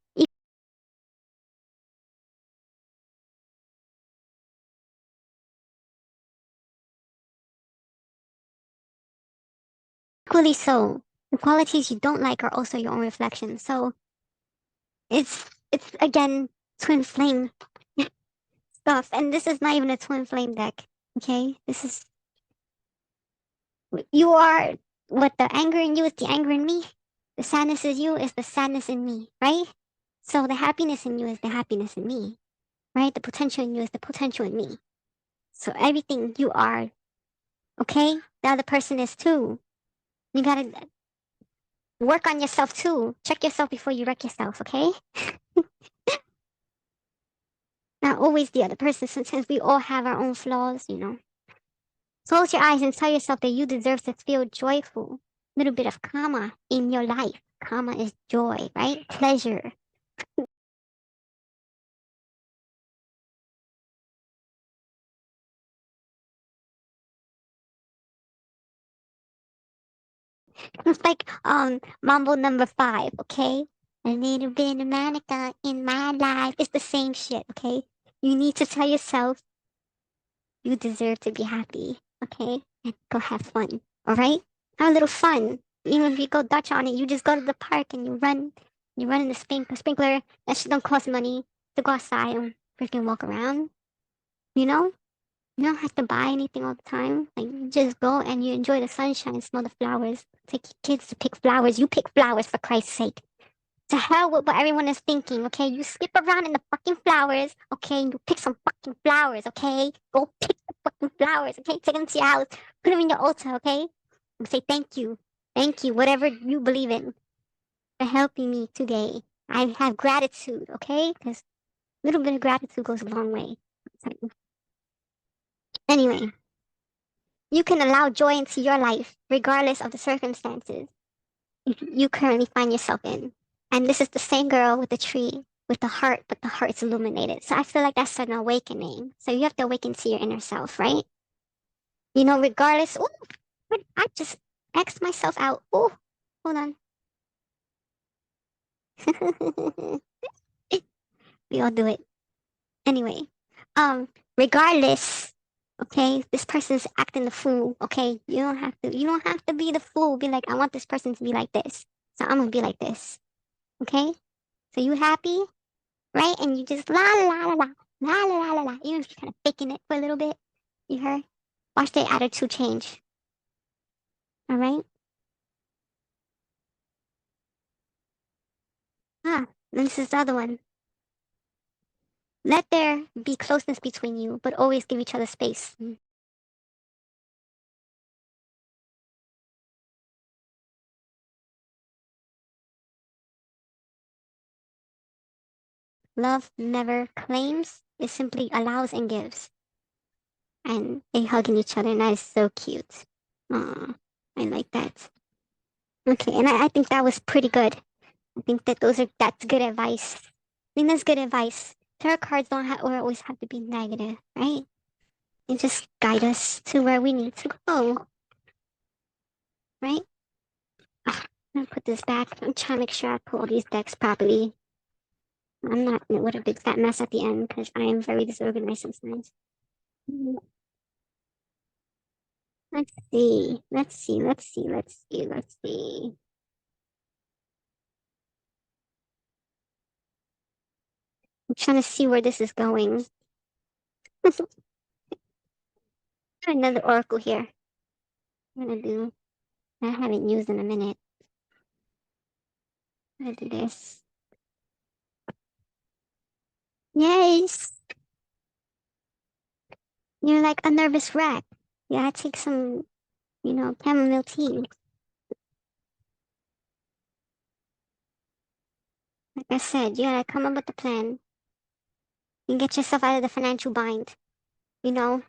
Equally so, the qualities you don't like are also your own reflection. So it's again twin flame stuff, and this is not even a twin flame deck. Okay, this is you are what the anger in you is the anger in me. The sadness is you is the sadness in me, right? So the happiness in you is the happiness in me, right? The potential in you is the potential in me. So everything you are, okay, the other person is too. You gotta work on yourself too. Check yourself before you wreck yourself, okay? Not always the other person. Sometimes we all have our own flaws. Close your eyes and tell yourself that you deserve to feel joyful. Little bit of karma in your life. Karma is joy, right? Pleasure. It's like Mambo number 5, okay? A little bit of manica in my life. It's the same shit, okay? You need to tell yourself you deserve to be happy, okay? And go have fun, all right? Have a little fun. Even if you go Dutch on it, you just go to the park and you run. You run in the sprinkler. That shit don't cost money to go outside and freaking walk around. You know? You don't have to buy anything all the time. Like, you just go and you enjoy the sunshine, smell the flowers. Take your kids to pick flowers. You pick flowers for Christ's sake. To hell with what everyone is thinking, okay? You skip around in the fucking flowers, okay? You pick some fucking flowers, okay? Go pick the fucking flowers, okay? Take them to your house, put them in your altar, okay? And say thank you. Thank you, whatever you believe in, for helping me today. I have gratitude, okay? Because a little bit of gratitude goes a long way. Anyway, you can allow joy into your life regardless of the circumstances you currently find yourself in. And this is the same girl with the tree with the heart, but the heart is illuminated. So I feel like that's an awakening. So you have to awaken to your inner self, right? Regardless. Oh, I just X'd myself out. Oh, hold on. We all do it. Anyway, regardless Okay, this person's acting the fool. Okay, you don't have to be the fool. Be like, I want this person to be like this, so I'm gonna be like this. Okay, so you happy, right? And you just la la la la la la la la la. Even if you're kind of faking it for a little bit, you heard? Watch their attitude change. All right. Then this is the other one. Let there be closeness between you, but always give each other space. Love never claims; it simply allows and gives. And they hugging each other, and that is so cute. Aw, I like that. Okay, and I think that was pretty good. I think that's good advice. I think that's good advice. Tarot cards don't or always have to be negative, right? They just guide us to where we need to go, right? Ah, I'm gonna put this back. I'm trying to make sure I pull all these decks properly. I'm not with a big fat mess at the end because I am very disorganized sometimes. Mm, let's see. Let's see. Let's see. Let's see. Let's see. I'm trying to see where this is going. Another oracle here. I'm gonna do. I haven't used in a minute. I'm gonna do this. Yes, you're like a nervous wreck. You gotta take some, chamomile tea. Like I said, you gotta come up with a plan. You get yourself out of the financial bind, you know,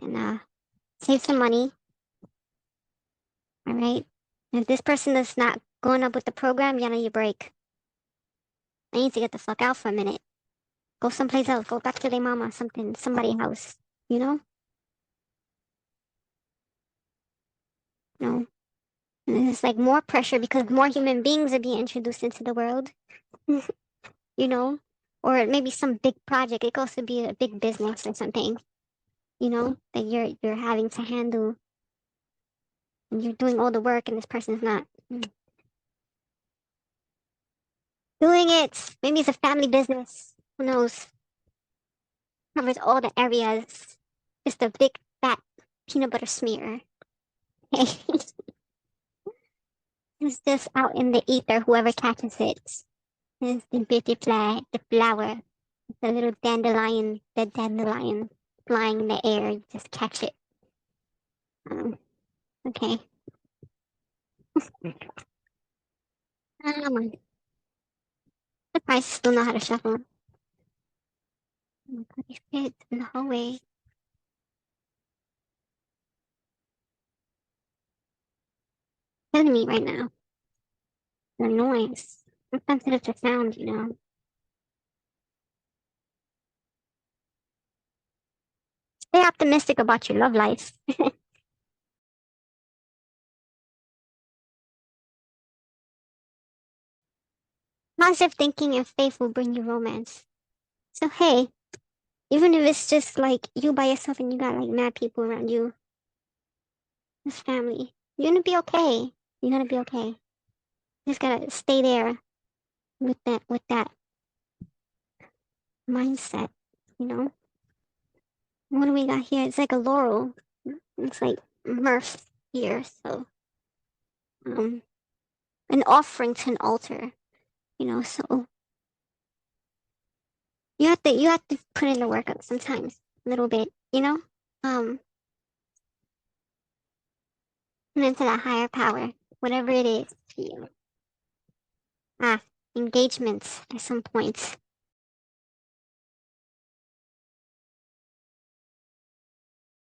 and save some money. All right. If this person is not going up with the program, you need a break. I need to get the fuck out for a minute. Go someplace else. Go back to their mama, somebody's house. You know? No. And it's like more pressure because more human beings are being introduced into the world. you know? Or maybe some big project. It goes to be a big business or something, that you're having to handle and you're doing all the work and this person's not doing it. Maybe it's a family business. Who knows? Covers all the areas. Just a big fat peanut butter smear. it's just out in the ether, whoever catches it. It's the beauty flag, the flower, the little dandelion, the dandelion flying in the air. You just catch it. Okay. My I still know how to shuffle. Put these kids in the hallway. Killing me right now. The noise. I'm sensitive to sound. Stay optimistic about your love life. Positive thinking and faith will bring you romance. So hey, even if it's just like you by yourself and you got like mad people around you, this family, you're gonna be okay. You're gonna be okay. You just gotta stay there with that mindset, you know? What do we got here? It's like a laurel. It's like mirth here, so um an offering to an altar, so you have to put in the work sometimes, a little bit. Um and into that higher power, whatever it is to you. Ah, engagements at some points.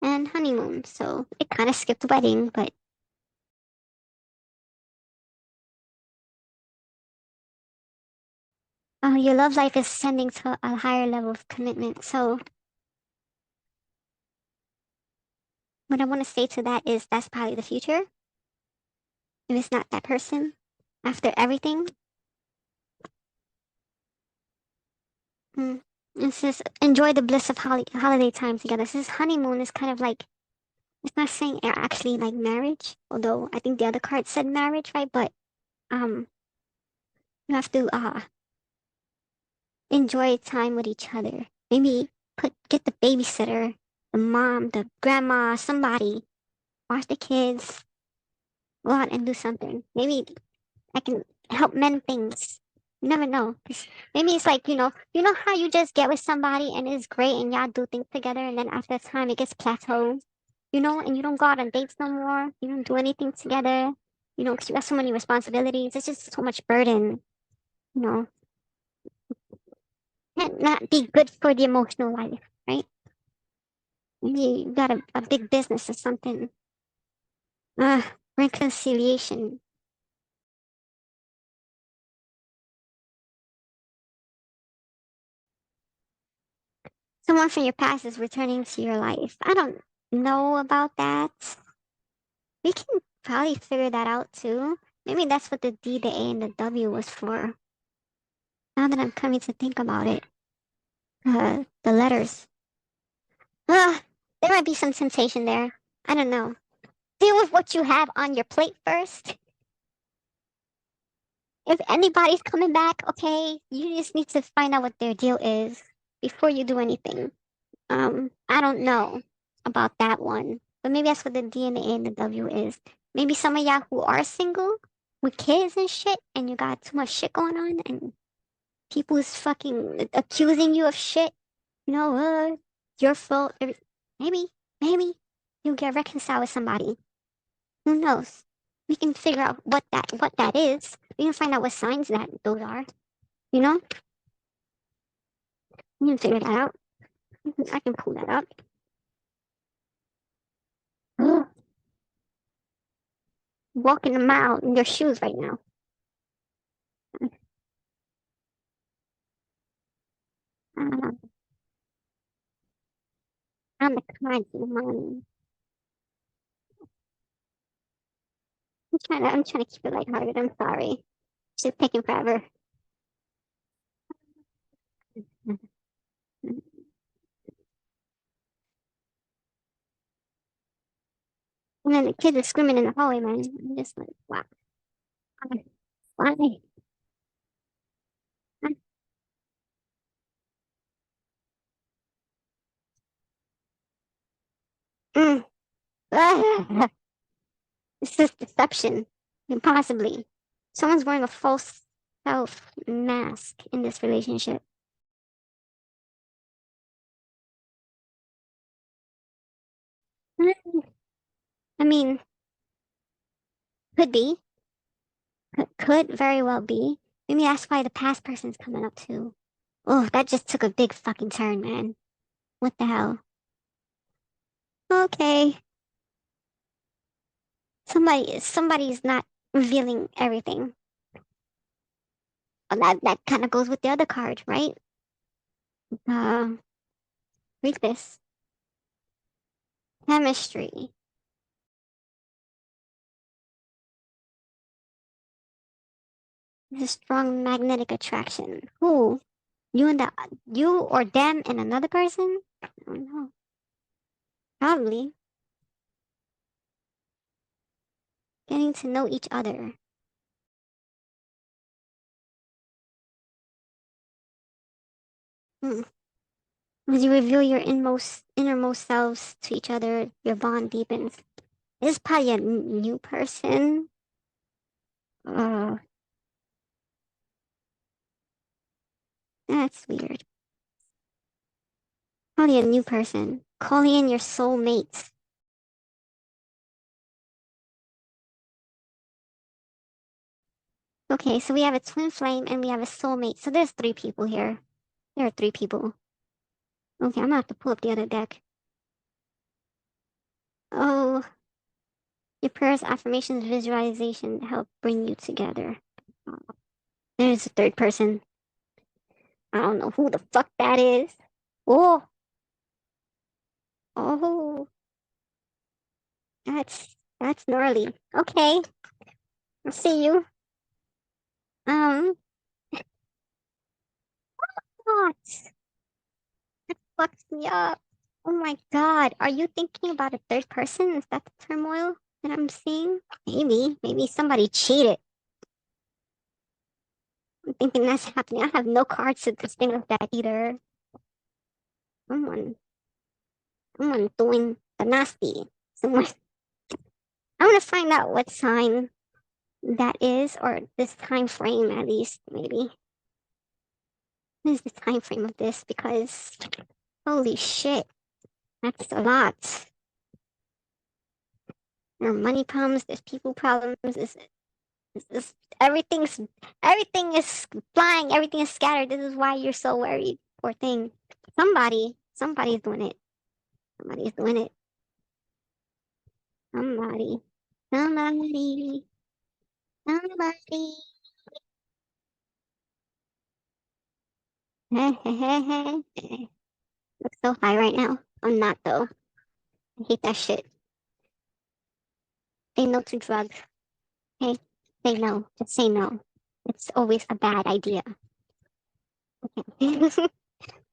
And honeymoon, so it kind of skipped wedding, but your love life is ascending to a higher level of commitment. So what I want to say to that is that's probably the future. If it's not that person, after everything, mm, It says enjoy the bliss of holiday time together. It says honeymoon is kind of like it's not saying actually like marriage, although I think the other card said marriage, right? But um, you have to enjoy time with each other. Maybe get the babysitter, the mom, the grandma, somebody, watch the kids, go out and do something. Maybe I can help mend things. You never know. 'Cause maybe it's like, you know how you just get with somebody and it's great and y'all do things together and then after a time it gets plateaued, and you don't go out on dates no more. You don't do anything together, because you got so many responsibilities. It's just so much burden, you know. Can't not be good for the emotional life, right? Maybe you got a big business or something. Uh, reconciliation. Someone from your past is returning to your life. I don't know about that. We can probably figure that out too. Maybe that's what the D, the A, and the W was for. Now that I'm coming to think about it, the letters. Ah, there might be some temptation there. I don't know. Deal with what you have on your plate first. If anybody's coming back, okay, you just need to find out what their deal is before you do anything. I don't know about that one, but maybe that's what the D and the A and the W is. Maybe some of y'all who are single with kids and shit, and you got too much shit going on, and people is fucking accusing you of shit. Your fault. Maybe you'll get reconciled with somebody. Who knows? We can figure out what that is. We can find out what signs that those are. You know, we can figure that out. I can pull that up. Walking a mile in your shoes right now. Uh, I'm the kind of money. I'm trying to keep it lighthearted. I'm sorry. It's just taking forever. And then the kids are screaming in the hallway, man. I'm just like, wow. Why? Mm. Ah. This is deception. Impossibly. Someone's wearing a false self mask in this relationship. I mean, could be. Could very well be. Maybe that's why the past person's coming up too. Oh, that just took a big fucking turn, man. What the hell? Okay. Somebody's not revealing everything. That kind of goes with the other card, right? Uh, read this. Chemistry. This is strong magnetic attraction. Who? You or them and another person? I don't know. Probably getting to know each other. Hmm. As you reveal your innermost selves to each other, your bond deepens. This is probably a new person. Uh, that's weird. Probably a new person. Calling in your soulmate. Okay, so we have a twin flame and we have a soulmate. So there's three people here. There are three people. Okay, I'm gonna have to pull up the other deck. Oh, your prayers, affirmations, visualization help bring you together. There's a third person. I don't know who the fuck that is. Oh, oh, that's gnarly. Okay, I'll see you. Um, what? Fucks me up. Oh my God. Are you thinking about a third person? Is that the turmoil that I'm seeing? Maybe somebody cheated. I'm thinking that's happening. I have no cards to distinguish that either. Someone, someone doing the nasty. Someone. I want to find out what sign that is, or this time frame at least, maybe. What is the time frame of this? Because holy shit, that's a lot. There are money problems. There's people problems. This everything is flying. Everything is scattered. This is why you're so worried. Poor thing. Somebody's doing it. Somebody's doing it. Somebody, somebody, somebody. Look so high right now. I'm not though. I hate that shit. Say no to drugs. Okay? Say no. Just say no. It's always a bad idea. Okay.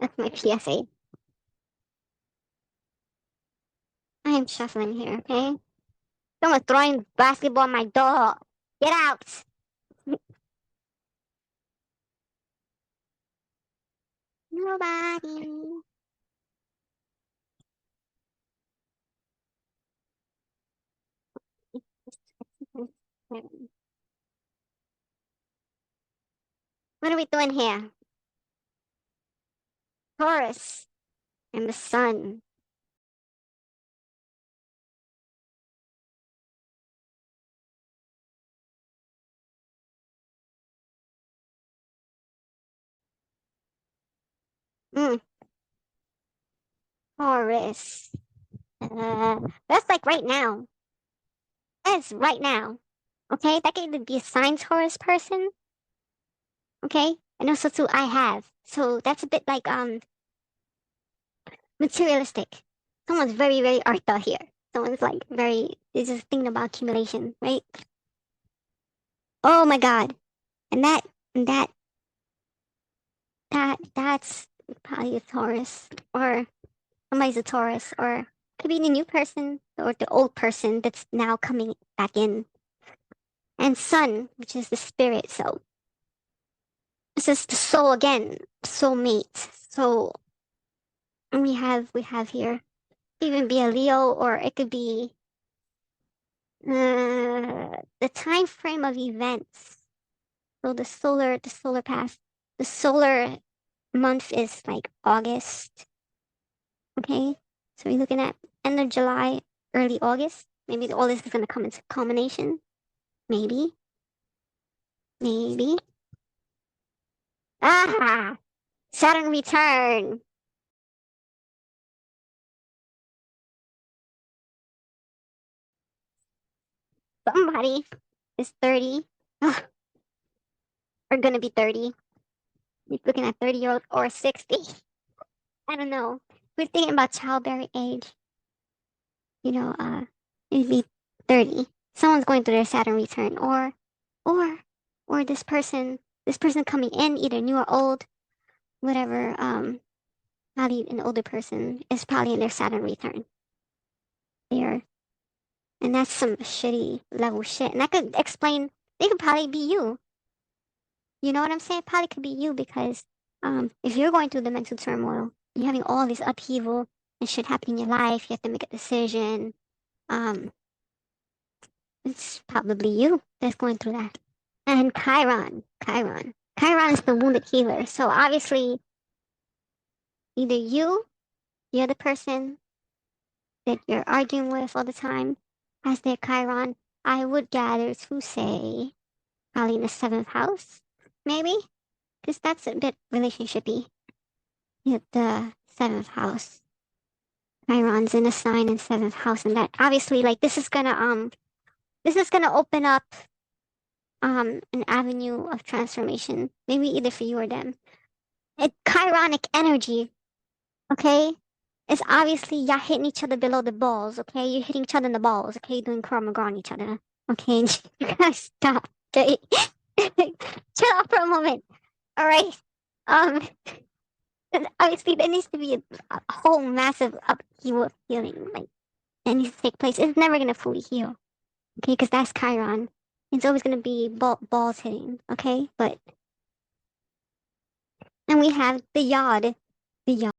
That's my PSA. I am shuffling here, okay? Someone throwing basketball at my door. Get out! Nobody. What are we doing here? Taurus and the sun. Mm, Taurus. That's like right now. That's right now. Okay, that could either be a sign Taurus person. Okay, and also too I have. So that's a bit like materialistic. Someone's very artha here. Someone's like very. This is thinking about accumulation, right? Oh my God, and that that's probably a Taurus, or somebody's a Taurus, or could be the new person or the old person that's now coming back in. And sun, which is the spirit. So this is the soul again, soulmate. So we have here even be a Leo, or it could be the time frame of events. So the solar path, the solar month is like August. Okay, so we're looking at end of July, early August. Maybe all this is gonna come into culmination. Maybe, maybe. Ah, Saturn return. Somebody is 30, or gonna be 30. You're looking at 30-year-old or 60. I don't know. We're thinking about childbearing age. You know, it'd be 30. Someone's going through their Saturn return, or, or this person coming in, either new or old, whatever. Probably an older person is probably in their Saturn return. There, and that's some shitty level shit. And that could explain. They could probably be you. You know what I'm saying? Probably could be you because if you're going through the mental turmoil, you're having all this upheaval and shit happen in your life, you have to make a decision. Um, it's probably you that's going through that. And Chiron is the wounded healer. So obviously, either you, the other person that you're arguing with all the time, has their Chiron. I would gather to say probably in the seventh house, maybe, because that's a bit relationshipy. The seventh house. Chiron's in a sign in seventh house, and that obviously, like, this is gonna open up an avenue of transformation, maybe either for you or them. It chironic energy, okay? It's obviously y'all hitting each other below the balls, okay? You're hitting each other in the balls, okay? You're doing Krav Maga on each other, okay? You gotta stop, okay? Chill out for a moment, all right? Um, Obviously, there needs to be a whole massive upheaval of healing. Like, that needs to take place. It's never going to fully heal. Okay, because that's Chiron. It's always going to be balls hitting. Okay, but, and we have the Yod. The Yod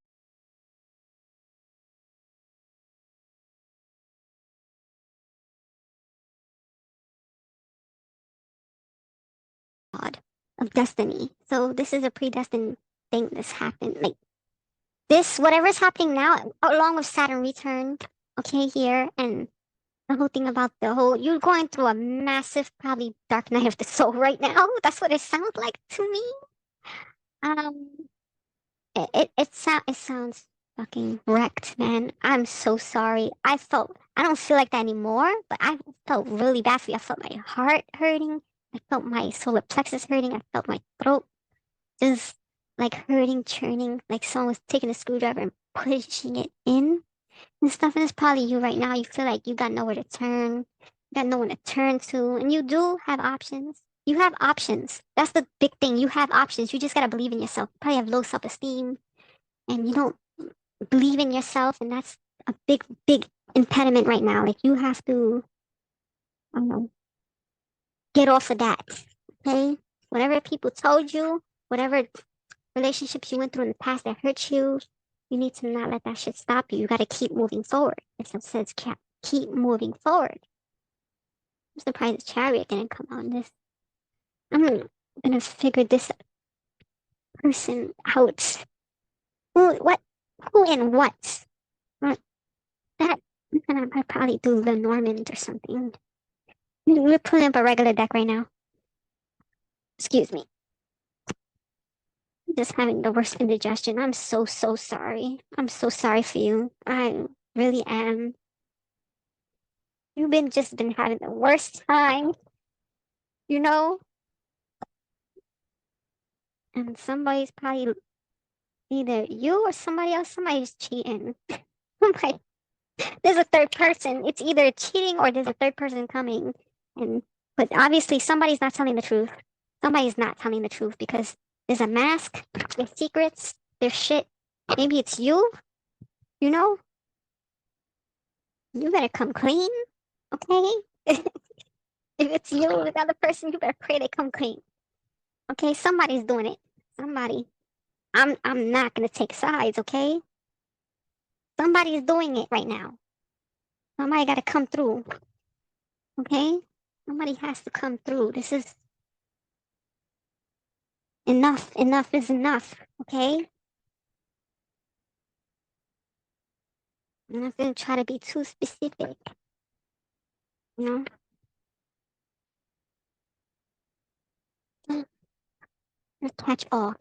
of destiny. So this is a predestined thing that's happened. Like, this, whatever's happening now, along with Saturn return, okay, here, and the whole thing about the whole, you're going through a massive, probably dark night of the soul right now. That's what it sounds like to me. Um, it sounds fucking wrecked, man. I'm so sorry. I don't feel like that anymore, but I felt really bad for you. I felt my heart hurting. I felt my solar plexus hurting. I felt my throat just like hurting, churning, like someone was taking a screwdriver and pushing it in and stuff. And it's probably you right now. You feel like you got nowhere to turn, you got no one to turn to, and you do have options. You have options. That's the big thing. You have options. You just gotta believe in yourself. You probably have low self-esteem, and you don't believe in yourself, and that's a big, big impediment right now. Like you have to, um, get off of that. Okay, whatever people told you, whatever relationships you went through in the past that hurt you, you need to not let that shit stop you. You got to keep moving forward. It says keep moving forward. I'm surprised the chariot didn't come on this. I'm gonna figure this person out. What, who and what? Uh, That, I'm gonna probably do Lenormand or something. We're pulling up a regular deck right now. Excuse me. I'm just having the worst indigestion. I'm so, so sorry. I'm so sorry for you. I really am. You've been just been having the worst time, you know? And somebody's probably either you or somebody else, somebody's cheating. Like, there's a third person. It's either cheating or there's a third person coming. And but obviously somebody's not telling the truth. Somebody's not telling the truth because there's a mask, there's secrets, there's shit. Maybe it's you, you know? You better come clean, okay? If it's you or the other person, you better pray they come clean. Okay, somebody's doing it. Somebody. I'm not gonna take sides, okay? Somebody's doing it right now. Somebody gotta come through, okay? Somebody has to come through. This is enough. Enough is enough, okay? I'm not gonna try to be too specific, you know? Just catch all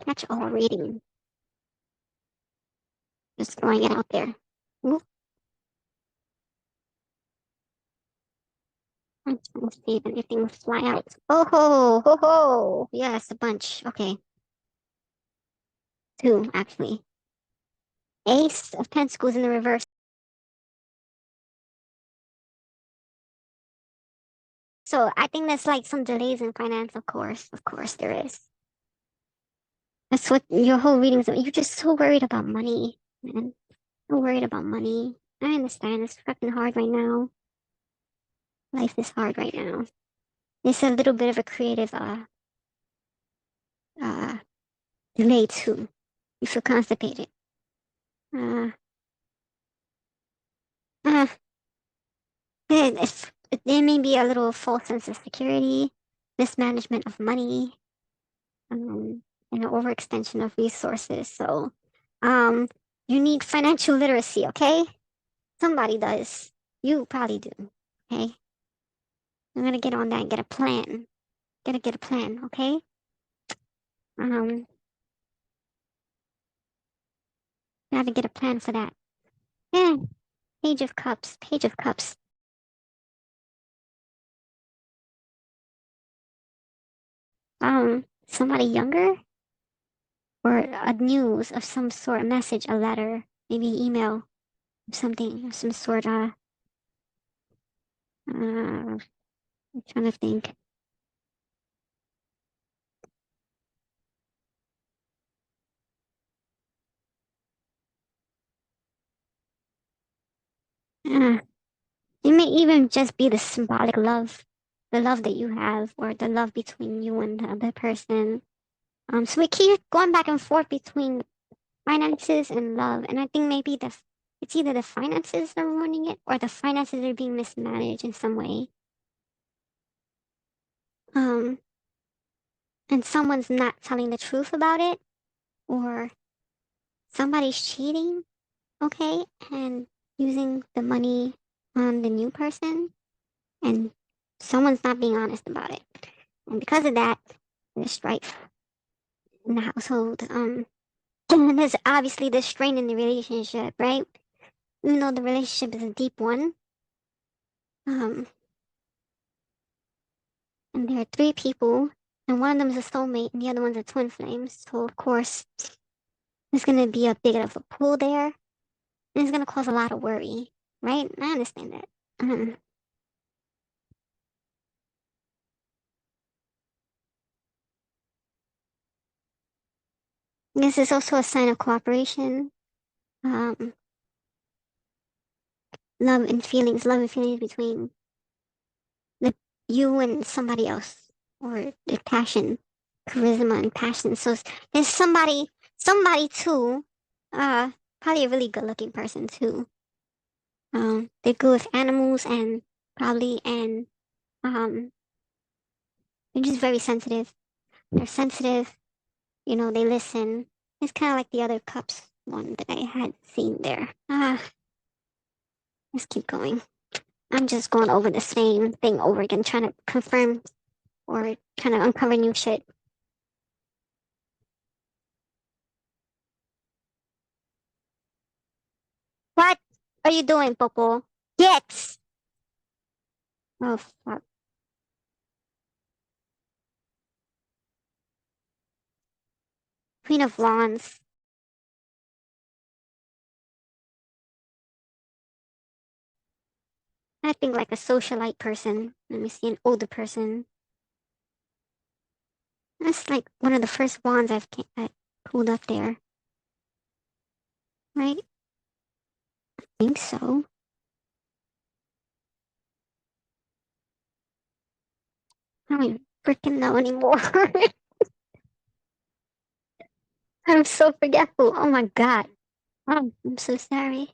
reading. Just throwing it out there. Ooh, I'm trying to see if anything will fly out. Oh ho ho ho! Yes, a bunch. Okay, two actually. Ace of Pentacles in the reverse. So I think there's like some delays in finance, of course. Of course there is. That's what your whole reading is about. You're just so worried about money, man. So worried about money. I understand it's fucking hard right now. Life is hard right now. It's a little bit of a creative uh delay too. You feel constipated. Uh uh there may be a little false sense of security, mismanagement of money, um, and an overextension of resources. So um you need financial literacy, okay? Somebody does. You probably do. Okay. I'm gonna get on that and get a plan. Gotta get a plan, okay? Um, gotta get a plan for that. Yeah. Page of Cups. Page of Cups. Somebody younger or a news of some sort, a message, a letter, maybe email, something of some sort. I'm trying to think. Yeah. It may even just be the symbolic love, the love that you have, or the love between you and the other person. So we keep going back and forth between finances and love, and I think maybe it's either the finances that are ruining it, or the finances are being mismanaged in some way. Um, and someone's not telling the truth about it, or somebody's cheating, okay, and using the money on the new person, and someone's not being honest about it. And because of that, there's strife in the household. And there's obviously this strain in the relationship, right? Even though the relationship is a deep one. Um, and there are three people, and one of them is a soulmate, and the other one's a twin flame. So of course, there's gonna be a bit of a pull there, and it's gonna cause a lot of worry, right? I understand that. Um, this is also a sign of cooperation, um, love and feelings between the you and somebody else, or the passion, charisma and passion. So there's somebody too, uh, probably a really good looking person too. They're good with animals and probably and um, they're just very sensitive. They're sensitive, they listen. It's kind of like the other cups one that I had seen there. Let's keep going. I'm just going over the same thing over again, trying to confirm or trying to uncover new shit. What are you doing, Popo? Get! Oh, fuck. Queen of Wands. I think like a socialite person. Let me see, an older person. That's like one of the first wands I pulled up there, right? I think so. I don't even freaking know anymore. I'm so forgetful. Oh my god. Oh, I'm so sorry.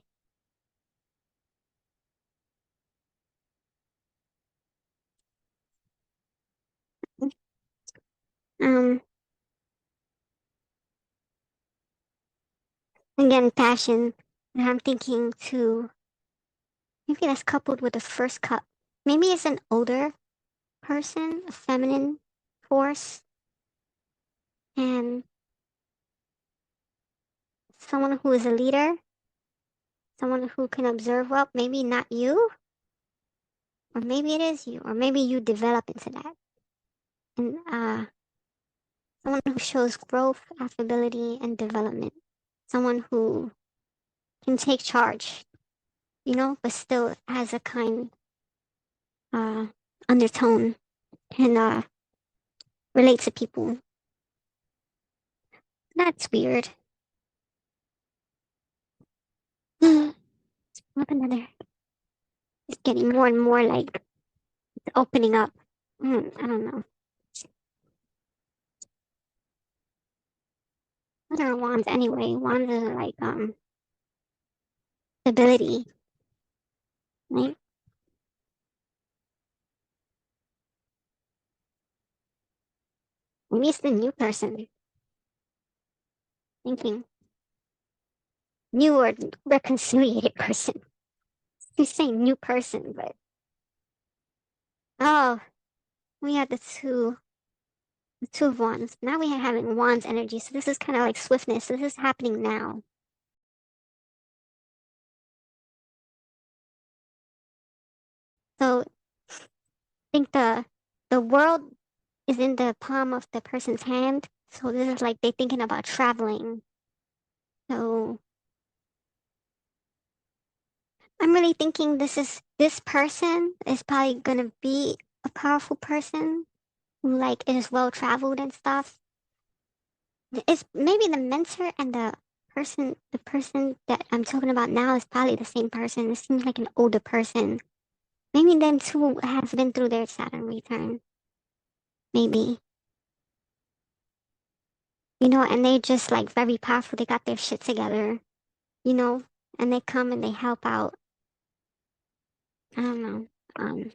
Um, Again, passion. And I'm thinking too, maybe that's coupled with the first cup. Maybe it's an older person, a feminine force, and someone who is a leader, someone who can observe well. Maybe not you, or maybe it is you, or maybe you develop into that. And someone who shows growth, affability, and development. Someone who can take charge, but still has a kind uh, undertone and relate to people. That's weird. What another? It's getting more and more like it's opening up. I don't know. What are wands anyway? Wands are like stability, right? Maybe it's the new person thinking new or reconciliated person. You say new person, but oh, we had the two of wands. Now we are having wands energy, so this is kind of like swiftness. So this is happening now. So I think the world is in the palm of the person's hand. So this is like they thinking about traveling. So I'm really thinking this person is probably gonna be a powerful person who like is well traveled and stuff. It's maybe the mentor and the the person that I'm talking about now is probably the same person. It seems like an older person. Maybe them two has been through their Saturn return. Maybe. And they just like very powerful. They got their shit together, you know, and they come and they help out. I don't know. Um,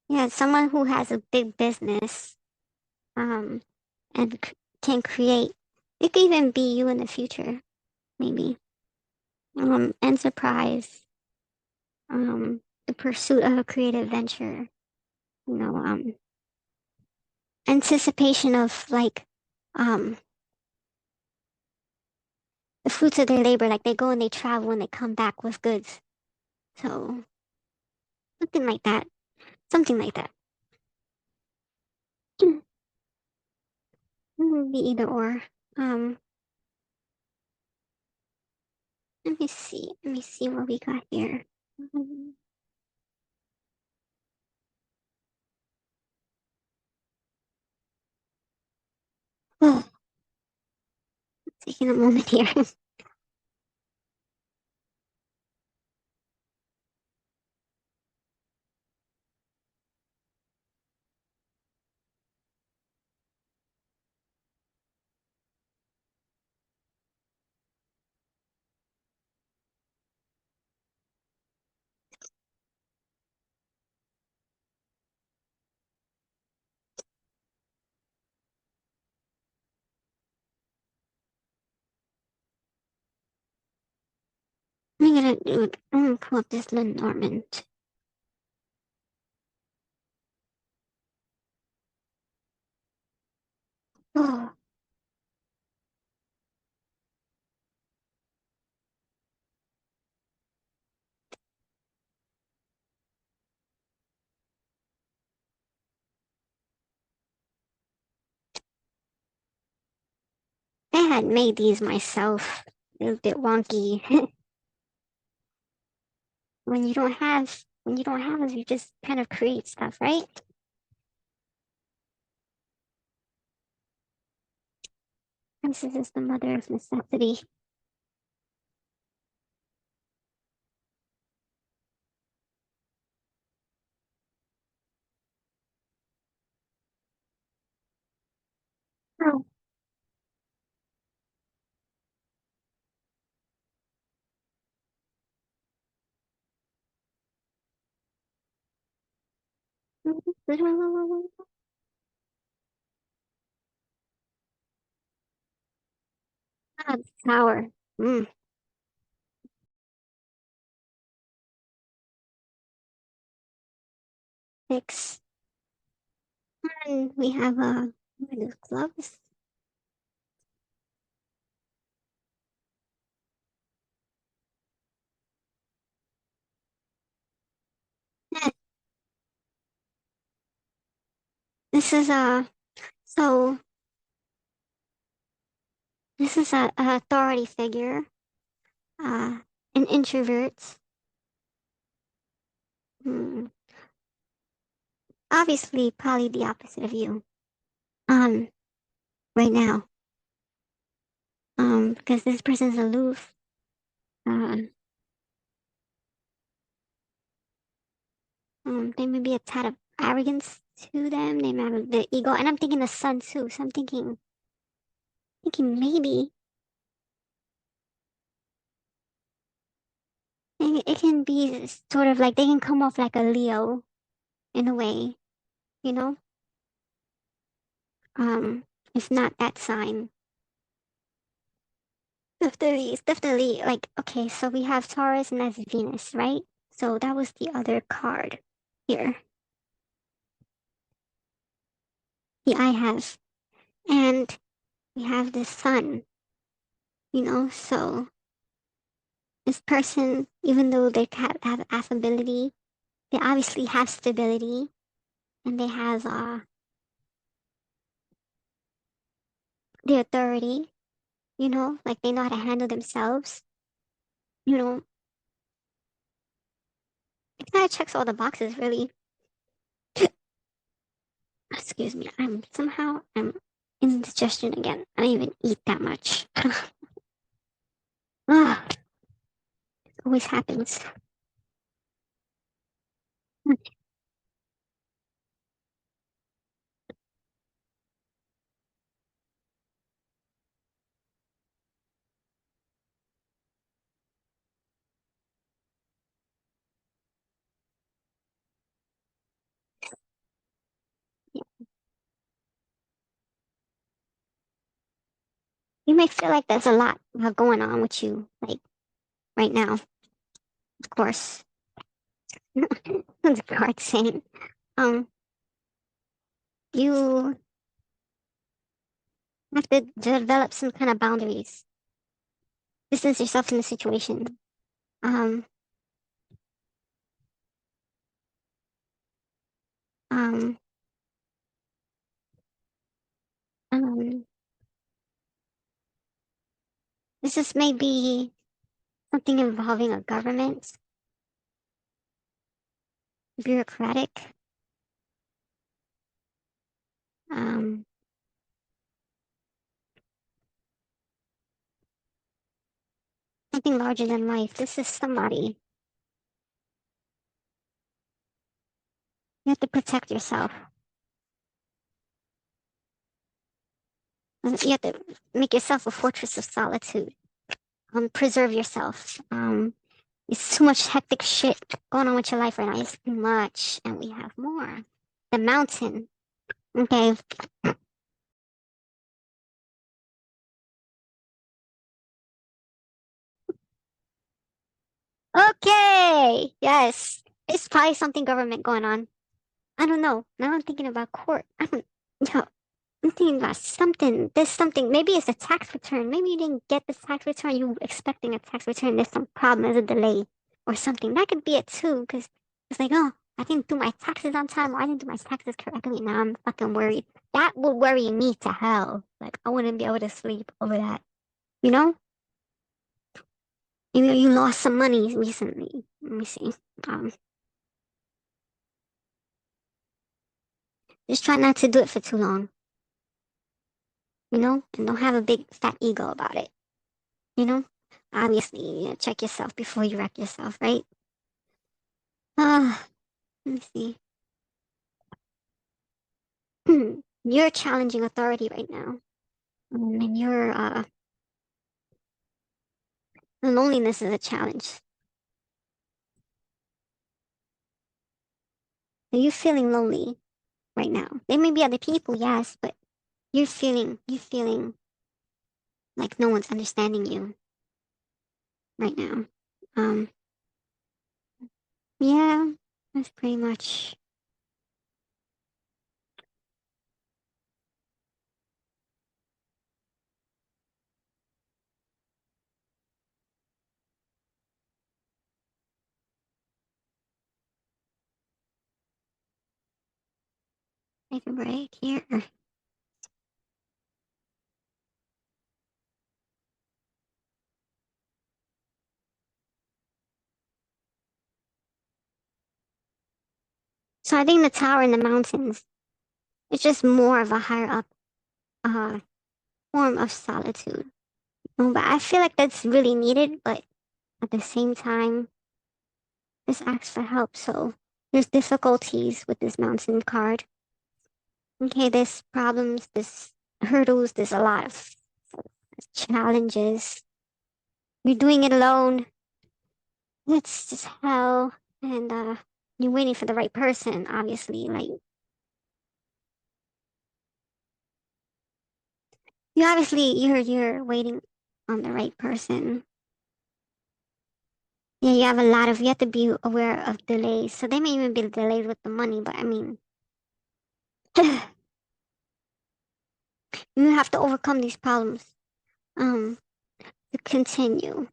yeah, someone who has a big business, um, and can create. It could even be you in the future, maybe. Enterprise, the pursuit of a creative venture, you know, anticipation of like, um, the fruits of their labor. Like they go and they travel and they come back with goods. So something like that. Something like that. It would be either or. Um, let me see. Let me see what we got here. Um, oh, taking a moment here. I'm gonna pull up this Lenormand. Oh, I had made these myself. They're a bit wonky. When you don't have, you just kind of create stuff, right? This is the mother of necessity. Oh, power. Mm, 6. And we have gloves. Yeah, This is a so this is a authority figure, uh, an introvert. Hmm. Obviously, probably the opposite of you. Um, right now. Because this person's aloof. Uh, they may be a tad of arrogance to them. They may have a bit of ego, and I'm thinking the sun too. So I'm thinking maybe it can be sort of like they can come off like a Leo in a way, you know. It's not that sign. Definitely, it's definitely like okay. So we have Taurus and that's Venus, right? So that was the other card here. The I have, and we have the sun. So this person, even though they have affability, they obviously have stability, and they have the authority. Like they know how to handle themselves. You know, it kind of checks all the boxes, really. Excuse me. I'm indigestion again. I don't even eat that much. Ah, it always happens. You may feel like there's a lot going on with you, like right now, of course. That's a card saying. Um, you have to develop some kind of boundaries. Distance yourself from the situation. Um, um, um, this is maybe something involving a government, bureaucratic, um, something larger than life. This is somebody. You have to protect yourself. You have to make yourself a fortress of solitude. Preserve yourself. It's too much hectic shit going on with your life right now. It's too much, and we have more. The mountain. Okay. Okay. Yes. It's probably something government going on. I don't know. Now I'm thinking about court. I don't. No, I'm thinking about something. There's something. Maybe it's a tax return. Maybe you didn't get the tax return. You were expecting a tax return. There's some problem. There's a delay or something. That could be it too. Because it's like, oh, I didn't do my taxes on time, or I didn't do my taxes correctly. Now I'm fucking worried. That would worry me to hell. Like I wouldn't be able to sleep over that. You know? You lost some money recently. Let me see. Um, just try not to do it for too long. You know, and don't have a big fat ego about it. You know, obviously, check yourself before you wreck yourself, right? Let me see. You're challenging authority right now, and loneliness is a challenge. Are you feeling lonely right now? There may be other people, yes, but you're feeling like no one's understanding you right now. Um, yeah, that's pretty much. Take a break here. So I think the tower in the mountains is just more of a higher up uh form of solitude. But I feel like that's really needed, but at the same time, this asks for help. So there's difficulties with this mountain card. Okay, there's problems, there's hurdles, there's a lot of challenges. You're doing it alone. It's just hell. And you're waiting for the right person, obviously. Like you're waiting on the right person. Yeah, you have to be aware of delays. So they may even be delays with the money, but I mean, you have to overcome these problems um to continue.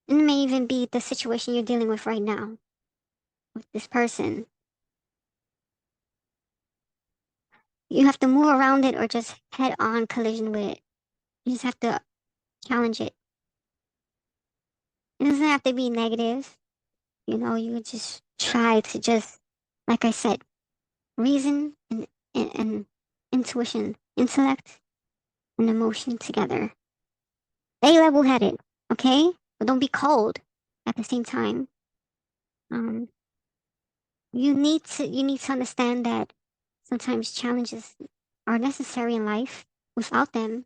And it may even be the situation you're dealing with right now with this person. You have to move around it or just head on collision with it. You just have to challenge it. It doesn't have to be negative. You just try to just, like I said, reason and intuition, intellect, and emotion together. Stay level-headed, okay? But don't be cold at the same time. Um, you need to understand that sometimes challenges are necessary in life. Without them,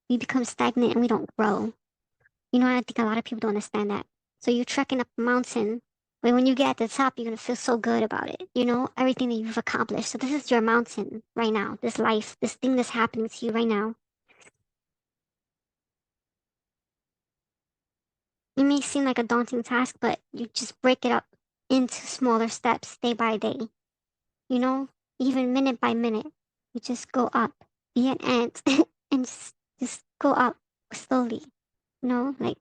we become stagnant and we don't grow. I think a lot of people don't understand that. So you're trekking up a mountain, but when you get at the top, you're gonna feel so good about it. Everything that you've accomplished. So this is your mountain right now, this life, this thing that's happening to you right now. It may seem like a daunting task, but you just break it up into smaller steps day by day. You know, Even minute by minute. You just go up, be an ant, and just go up slowly. Like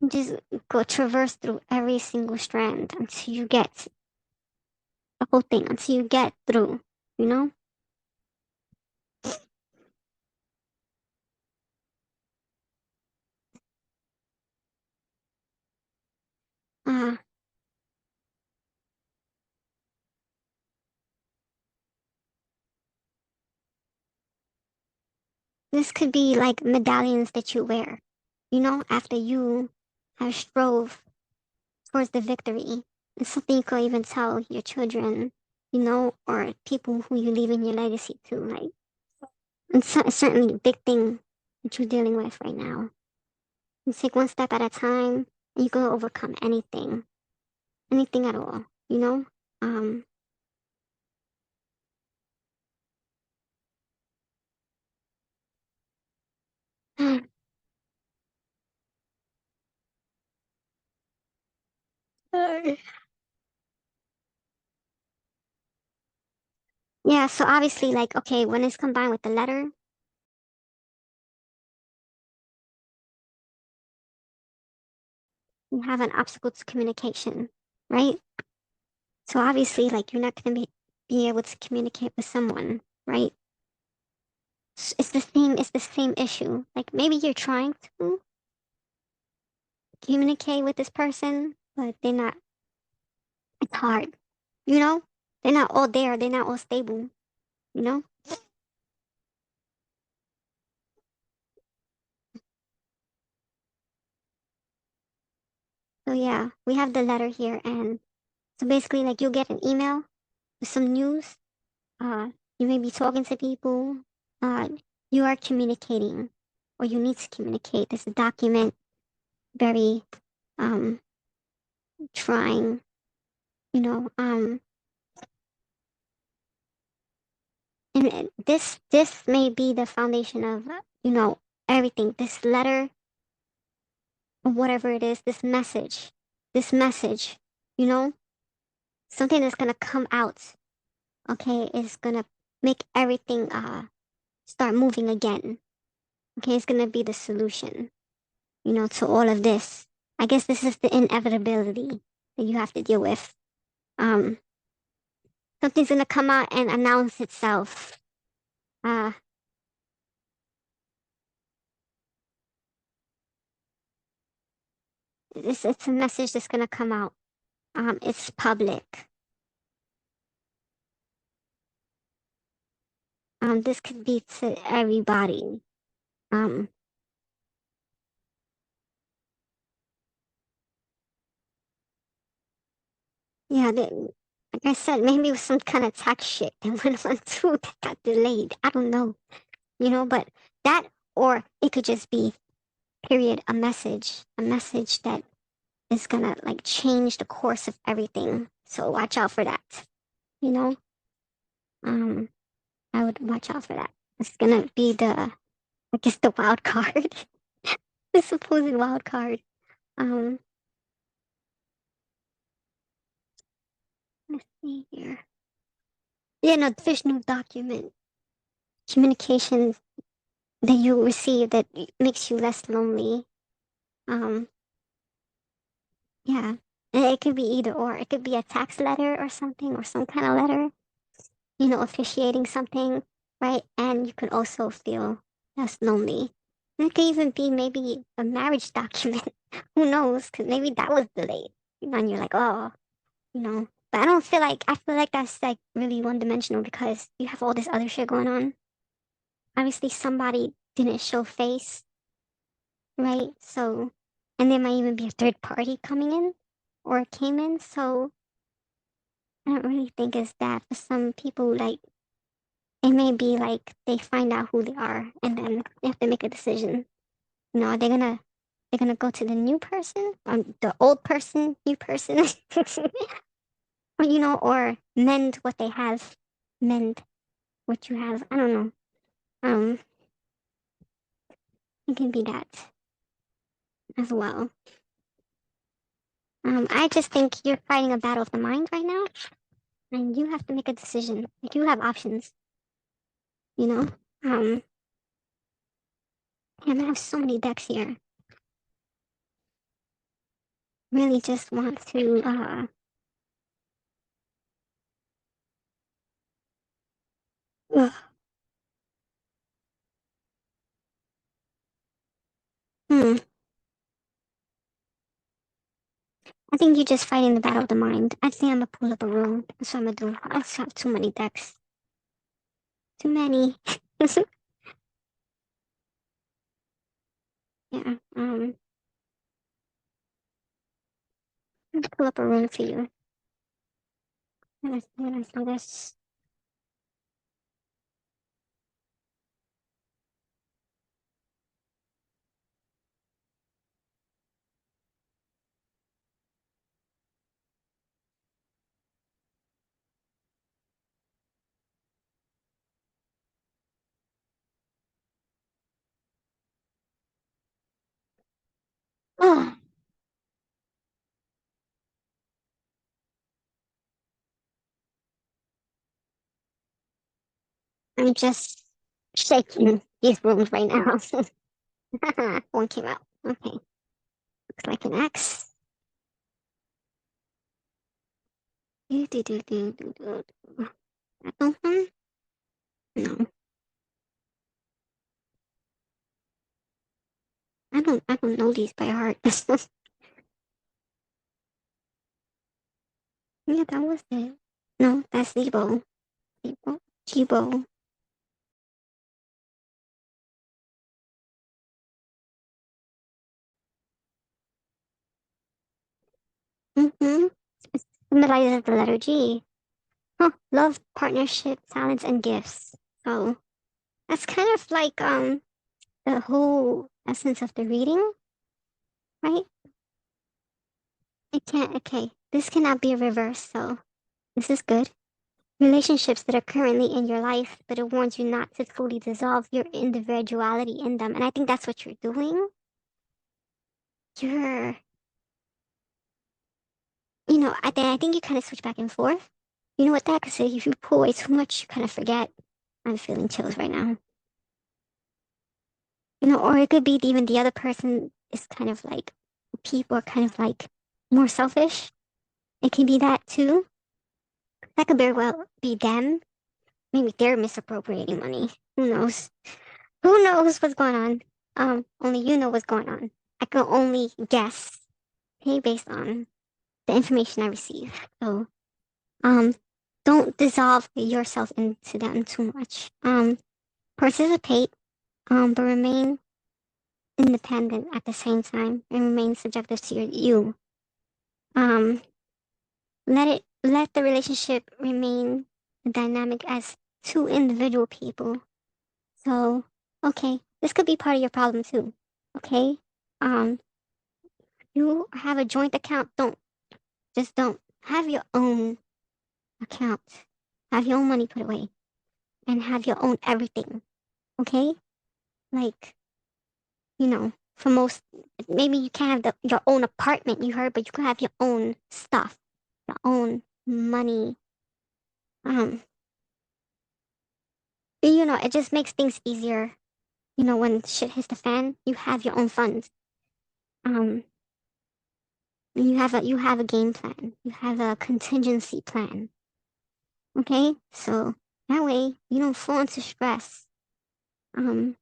just go traverse through every single strand until you get the whole thing, until you get through, you know? Uh, this could be like medallions that you wear, after you have strove towards the victory. It's something you could even tell your children, or people who you leave in your legacy to. Like, it's certainly a big thing that you're dealing with right now. You take one step at a time, and you can overcome anything at all. Um, yeah, so obviously, like, okay, when it's combined with the letter, you have an obstacle to communication, right? So obviously, like, you're not going to be able to communicate with someone, right? It's the same issue. Like, maybe you're trying to communicate with this person, but they're not, it's hard, you know? They're not all there, they're not all stable, you know? So yeah, we have the letter here, and so basically, like, you'll get an email with some news. Uh, you may be talking to people. Uh, you are communicating, or you need to communicate. This document very um trying, you know. And this may be the foundation of everything. This letter, or whatever it is, this message, you know, something that's gonna come out. Okay, is gonna make everything start moving again. Okay, it's gonna be the solution, to all of this. I guess this is the inevitability that you have to deal with. Um, Something's gonna come out and announce itself. Uh, it's a message that's gonna come out. It's public. This could be to everybody. Um, yeah, like I said, maybe it was some kind of tax shit that went on too that got delayed. I don't know, but that, or it could just be, period, a message that is gonna like change the course of everything. So watch out for that. You know, um, I would watch out for that. It's gonna be I guess, the wild card, the supposed wild card. Um, let's see here. Yeah, no, there's no document communication that you receive that makes you less lonely. Um, yeah, and it could be either or. It could be a tax letter or something, or some kind of letter, officiating something, right? And you could also feel less lonely. And it could even be maybe a marriage document. Who knows? Because maybe that was delayed. And you're like, oh, you know. But I feel like that's like really one dimensional because you have all this other shit going on. Obviously, somebody didn't show face, right? So, and there might even be a third party coming in or came in. So, I don't really think it's that. For some people, like, it may be like they find out who they are and then they have to make a decision. You know, they're gonna go to the new person, the old person, new person, or or mend what they have, mend what you have. I don't know. Um, it can be that as well. I just think you're fighting a battle of the mind right now, and you have to make a decision. Like you have options, you know. Um, and I have so many decks here. Really, just want to ugh. Hmm. I think you're just fighting the battle of the mind. I think I'm gonna pull up a room. That's what I'm gonna do. I just have too many decks. Too many. Yeah. Let me pull up a room for you. Let us do this. Oh, I'm just shaking these rooms right now. One came out. Okay. Looks like an X. Do, do, do, do, do, do. That one? No. I don't know these by heart. Yeah, that was it. No, that's Zebo. Zebo. Jibo. Mm-hmm. It symbolizes the letter G. Huh. Love, partnership, talents, and gifts. So that's kind of like the whole essence of the reading, right? It can't okay. This cannot be reversed, so this is good. Relationships that are currently in your life, but it warns you not to fully dissolve your individuality in them. And I think that's what you're doing. You're, I think you kind of switch back and forth. You know what that? Because if you pull away too much, you kind of forget. I'm feeling chills right now. Or it could be even the other person is kind of like, people are kind of like more selfish. It can be that too. That could very well be them. Maybe they're misappropriating money. Who knows? Who knows what's going on? Only you know what's going on. I can only guess, okay, based on the information I receive. So, um, don't dissolve yourself into them too much. Participate, but remain independent at the same time and remain subjective to you. Um, let the relationship remain dynamic as two individual people. So, okay, this could be part of your problem too. Okay? Um, you have a joint account, don't have your own account. Have your own money put away and have your own everything. Okay? Like, for most, maybe you can't have your own apartment, you heard, but you can have your own stuff, your own money. Um, it just makes things easier. When shit hits the fan, you have your own funds. Um, you have a game plan. You have a contingency plan. Okay? So that way you don't fall into stress. Um,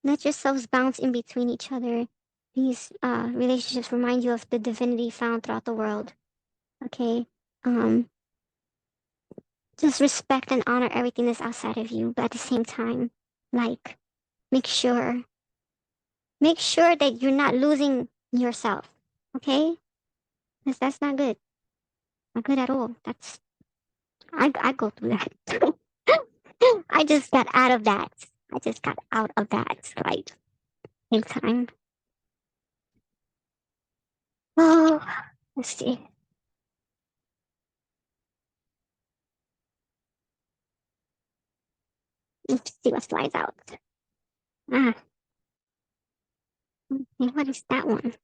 let yourselves bounce in between each other. These relationships remind you of the divinity found throughout the world. Okay. Um, just respect and honor everything that's outside of you, but at the same time, like, make sure, make sure that you're not losing yourself. Okay? Because that's not good. Not good at all. I go through that. I just got out of that. I just got out of that, like, big time. Oh, let's see. Let's see what flies out. Ah, okay, what is that one?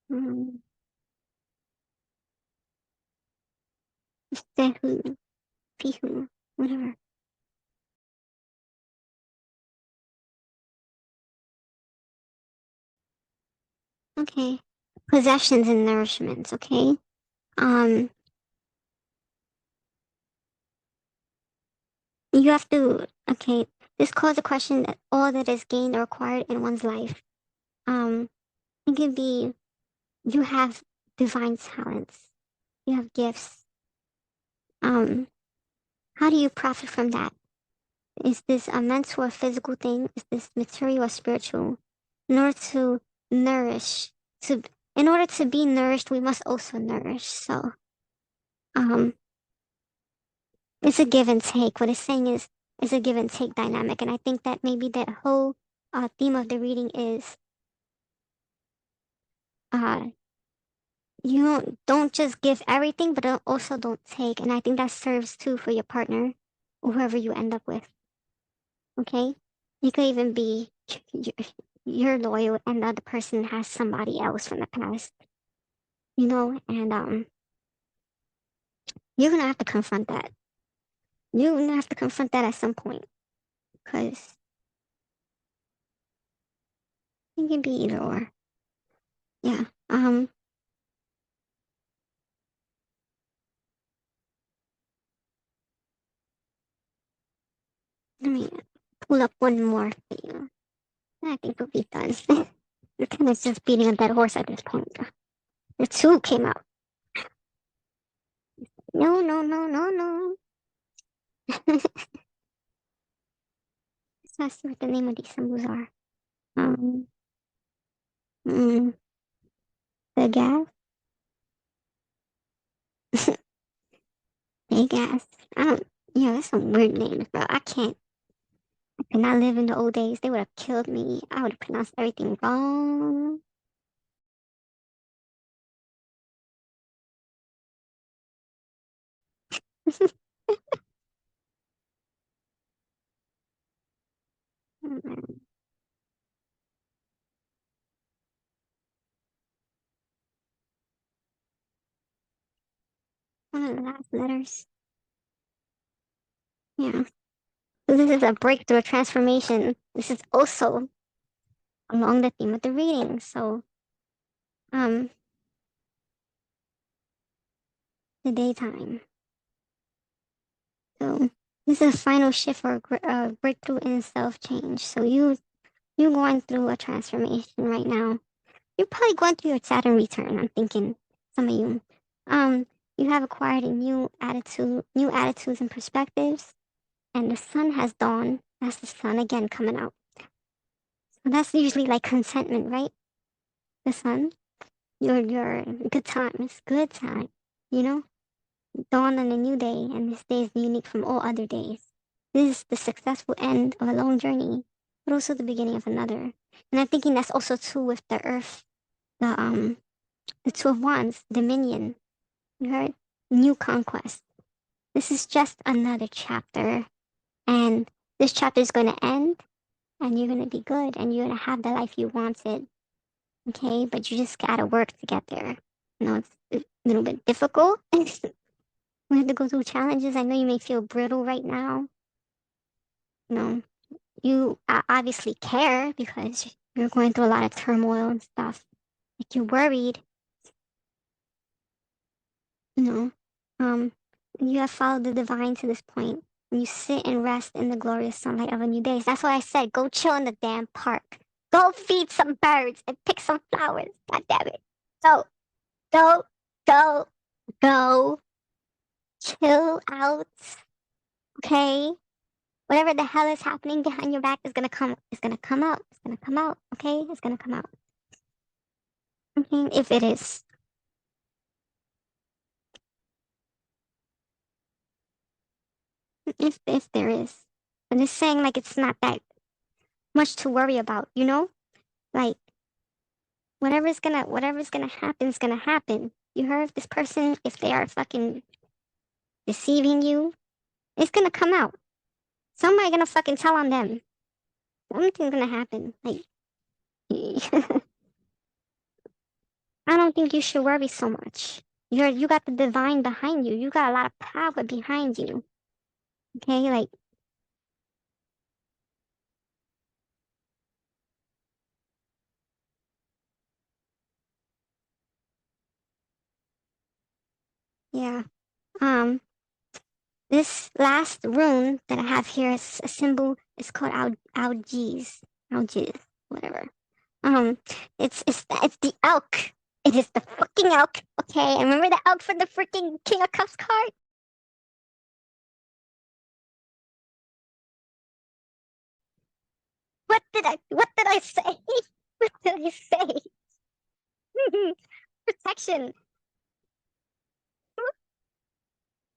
Hmm, Sehu, Pihu, whatever. Okay. Possessions and nourishments, okay? Um, you have to, okay, this calls the question that all that is gained or acquired in one's life. Um, it can be you have divine talents, you have gifts. Um, how do you profit from that? Is this a mental or physical thing? Is this material or spiritual? In order to nourish, to in order to be nourished, we must also nourish. So, um, it's a give and take. What it's saying is, it's a give and take dynamic, and I think that maybe that whole theme of the reading is, uh, you don't just give everything, but also don't take, and I think that serves too for your partner, or whoever you end up with. Okay, you could even be you're loyal, and the other person has somebody else from the past, and you're gonna have to confront that. You're gonna have to confront that at some point, because it can be either or. Yeah. Let me pull up one more for you. I think we'll be done. You're kind of just beating a dead horse at this point. The two came out. No, no, no, no, no. Let's not see what the name of these symbols are. Um, mm, the gas, big gas. I don't. Yeah, that's some weird names, bro. I could not live in the old days. They would have killed me. I would have pronounced everything wrong. One of the last letters. Yeah. So this is a breakthrough transformation. This is also along the theme of the reading. So, um, the daytime. So this is a final shift or breakthrough in self change. So you're going through a transformation right now. You're probably going through your Saturn return. I'm thinking some of you. Um, you have acquired a new attitudes and perspectives, and the sun has dawned. That's the sun again coming out. So that's usually like contentment, right? The sun, your good times, good time. You know, dawn on a new day, and this day is unique from all other days. This is the successful end of a long journey, but also the beginning of another. And I'm thinking that's also true with the Earth, the Two of Wands, Dominion. You heard? New conquest. This is just another chapter, and this chapter is going to end, and you're going to be good, and you're going to have the life you wanted. Okay, but you just gotta work to get there. It's a little bit difficult. We have to go through challenges. I know you may feel brittle right now. You know, you obviously care because you're going through a lot of turmoil and stuff. Like you're worried, you know. Um, you have followed the divine to this point, and you sit and rest in the glorious sunlight of a new day. That's why I said go chill in the damn park. Go feed some birds and pick some flowers. God damn it. Go, Go, go, go. Chill out. Okay? Whatever the hell is happening behind your back is gonna come. It's gonna come out. It's gonna come out. Okay? It's gonna come out. Okay? If it is. If there is. But it's saying like it's not that much to worry about, you know? Like whatever's gonna happen is gonna happen. You heard this person, if they are fucking deceiving you, it's gonna come out. Somebody gonna fucking tell on them. Something's gonna happen. Like I don't think you should worry so much. You got the divine behind you. You got a lot of power behind you. Okay, like yeah. Um, this last rune that I have here is a symbol. It's called algies, whatever. Um, it's the elk. It is the fucking elk. Okay, and remember the elk from the freaking King of Cups card? What did I say? What did I say? Protection.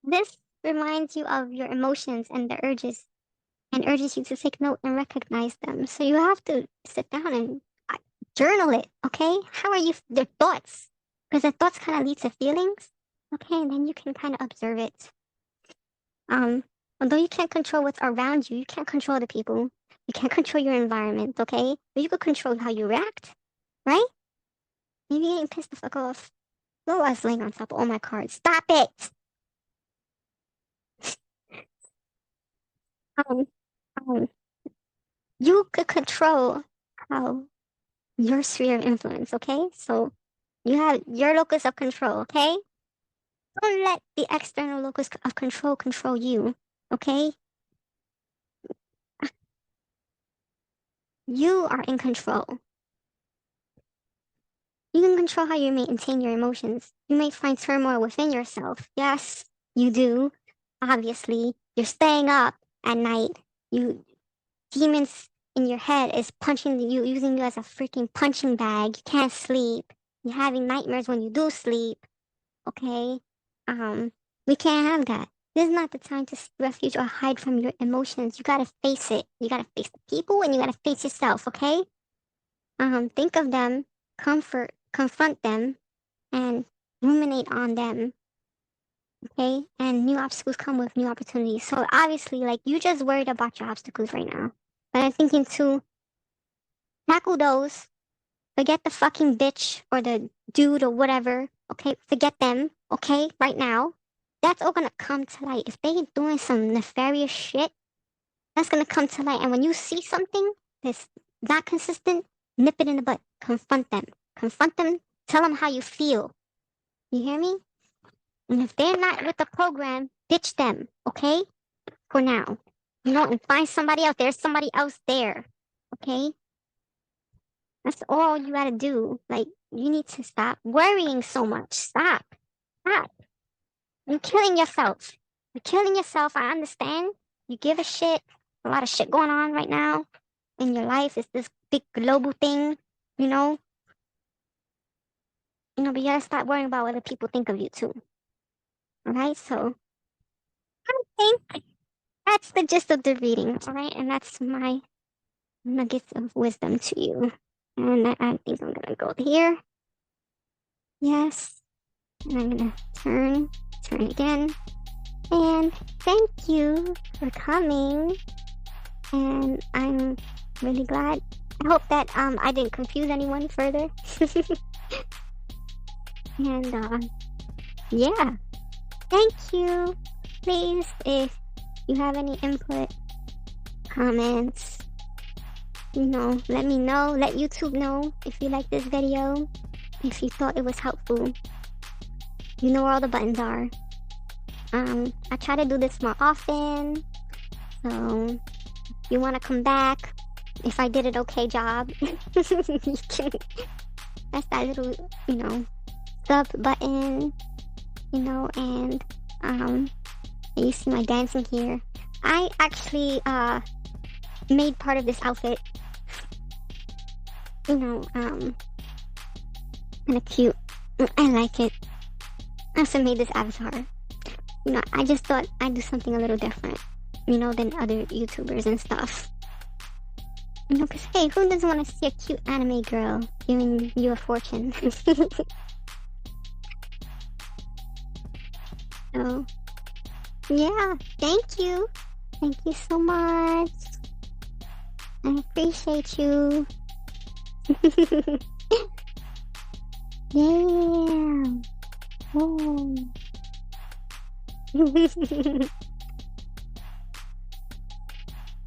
This reminds you of your emotions and the urges, and urges you to take note and recognize them. So you have to sit down and journal it, okay? How are you, their thoughts? Because the thoughts kind of lead to feelings, okay? And then you can kind of observe it. Um, Although you can't control what's around you, you can't control the people. You can't control your environment, okay? But you could control how you react, right? Maybe getting pissed the fuck off. No, I was laying on top of all my cards. Stop it! Um, um, you could control how your sphere of influence, okay? So you have your locus of control, okay? Don't let the external locus of control you, okay? You are in control. You can control how you maintain your emotions. You may find turmoil within yourself. Yes, you do. Obviously, you're staying up at night. You demons in your head is punching you, using you as a freaking punching bag. You can't sleep. You're having nightmares when you do sleep. Okay? Um, we can't have that. This is not the time to seek refuge or hide from your emotions. You gotta face it. You gotta face the people and you gotta face yourself, okay? Think of them, confront them, and ruminate on them, okay? And new obstacles come with new opportunities. So obviously, like, you just worried about your obstacles right now. But I'm thinking to tackle those. Forget the fucking bitch or the dude or whatever, okay? Forget them, okay? Right now. That's all gonna come to light. If they doing some nefarious shit, that's gonna come to light. And when you see something that's not consistent, nip it in the butt. Confront them. Confront them. Tell them how you feel. You hear me? And if they're not with the program, ditch them, okay? For now. You know, and find somebody else. There's somebody else there, okay? That's all you gotta do. Like, you need to stop worrying so much. Stop. Stop. You're killing yourself. You're killing yourself. I understand. You give a shit. A lot of shit going on right now in your life. It's this big global thing, you know? But you gotta stop worrying about what other people think of you too. Alright? So I think that's the gist of the reading, alright? And that's my nuggets of wisdom to you. And I think I'm gonna go here. Yes. And I'm gonna turn again. And thank you for coming. And I'm really glad. I hope that I didn't confuse anyone further. And yeah. Thank you. Please, if you have any input, comments, let me know. Let YouTube know if you like this video. If you thought it was helpful. You know where all the buttons are. I try to do this more often. So if you want to come back, if I did an okay job, you can, that's that little, sub button, and you see my dancing here. I actually made part of this outfit, kind of cute. I like it. I also made this avatar. I just thought I'd do something a little different, than other YouTubers and stuff. Because hey, who doesn't want to see a cute anime girl giving you a fortune? So, yeah, thank you. Thank you so much. I appreciate you. Yeah. Oh.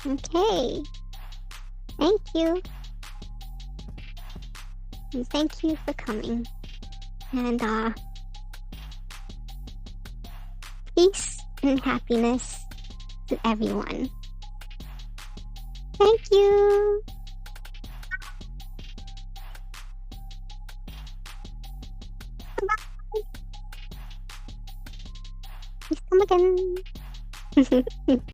Okay. Thank you. And thank you for coming. And peace and happiness to everyone. Thank you. Bye. Please come again.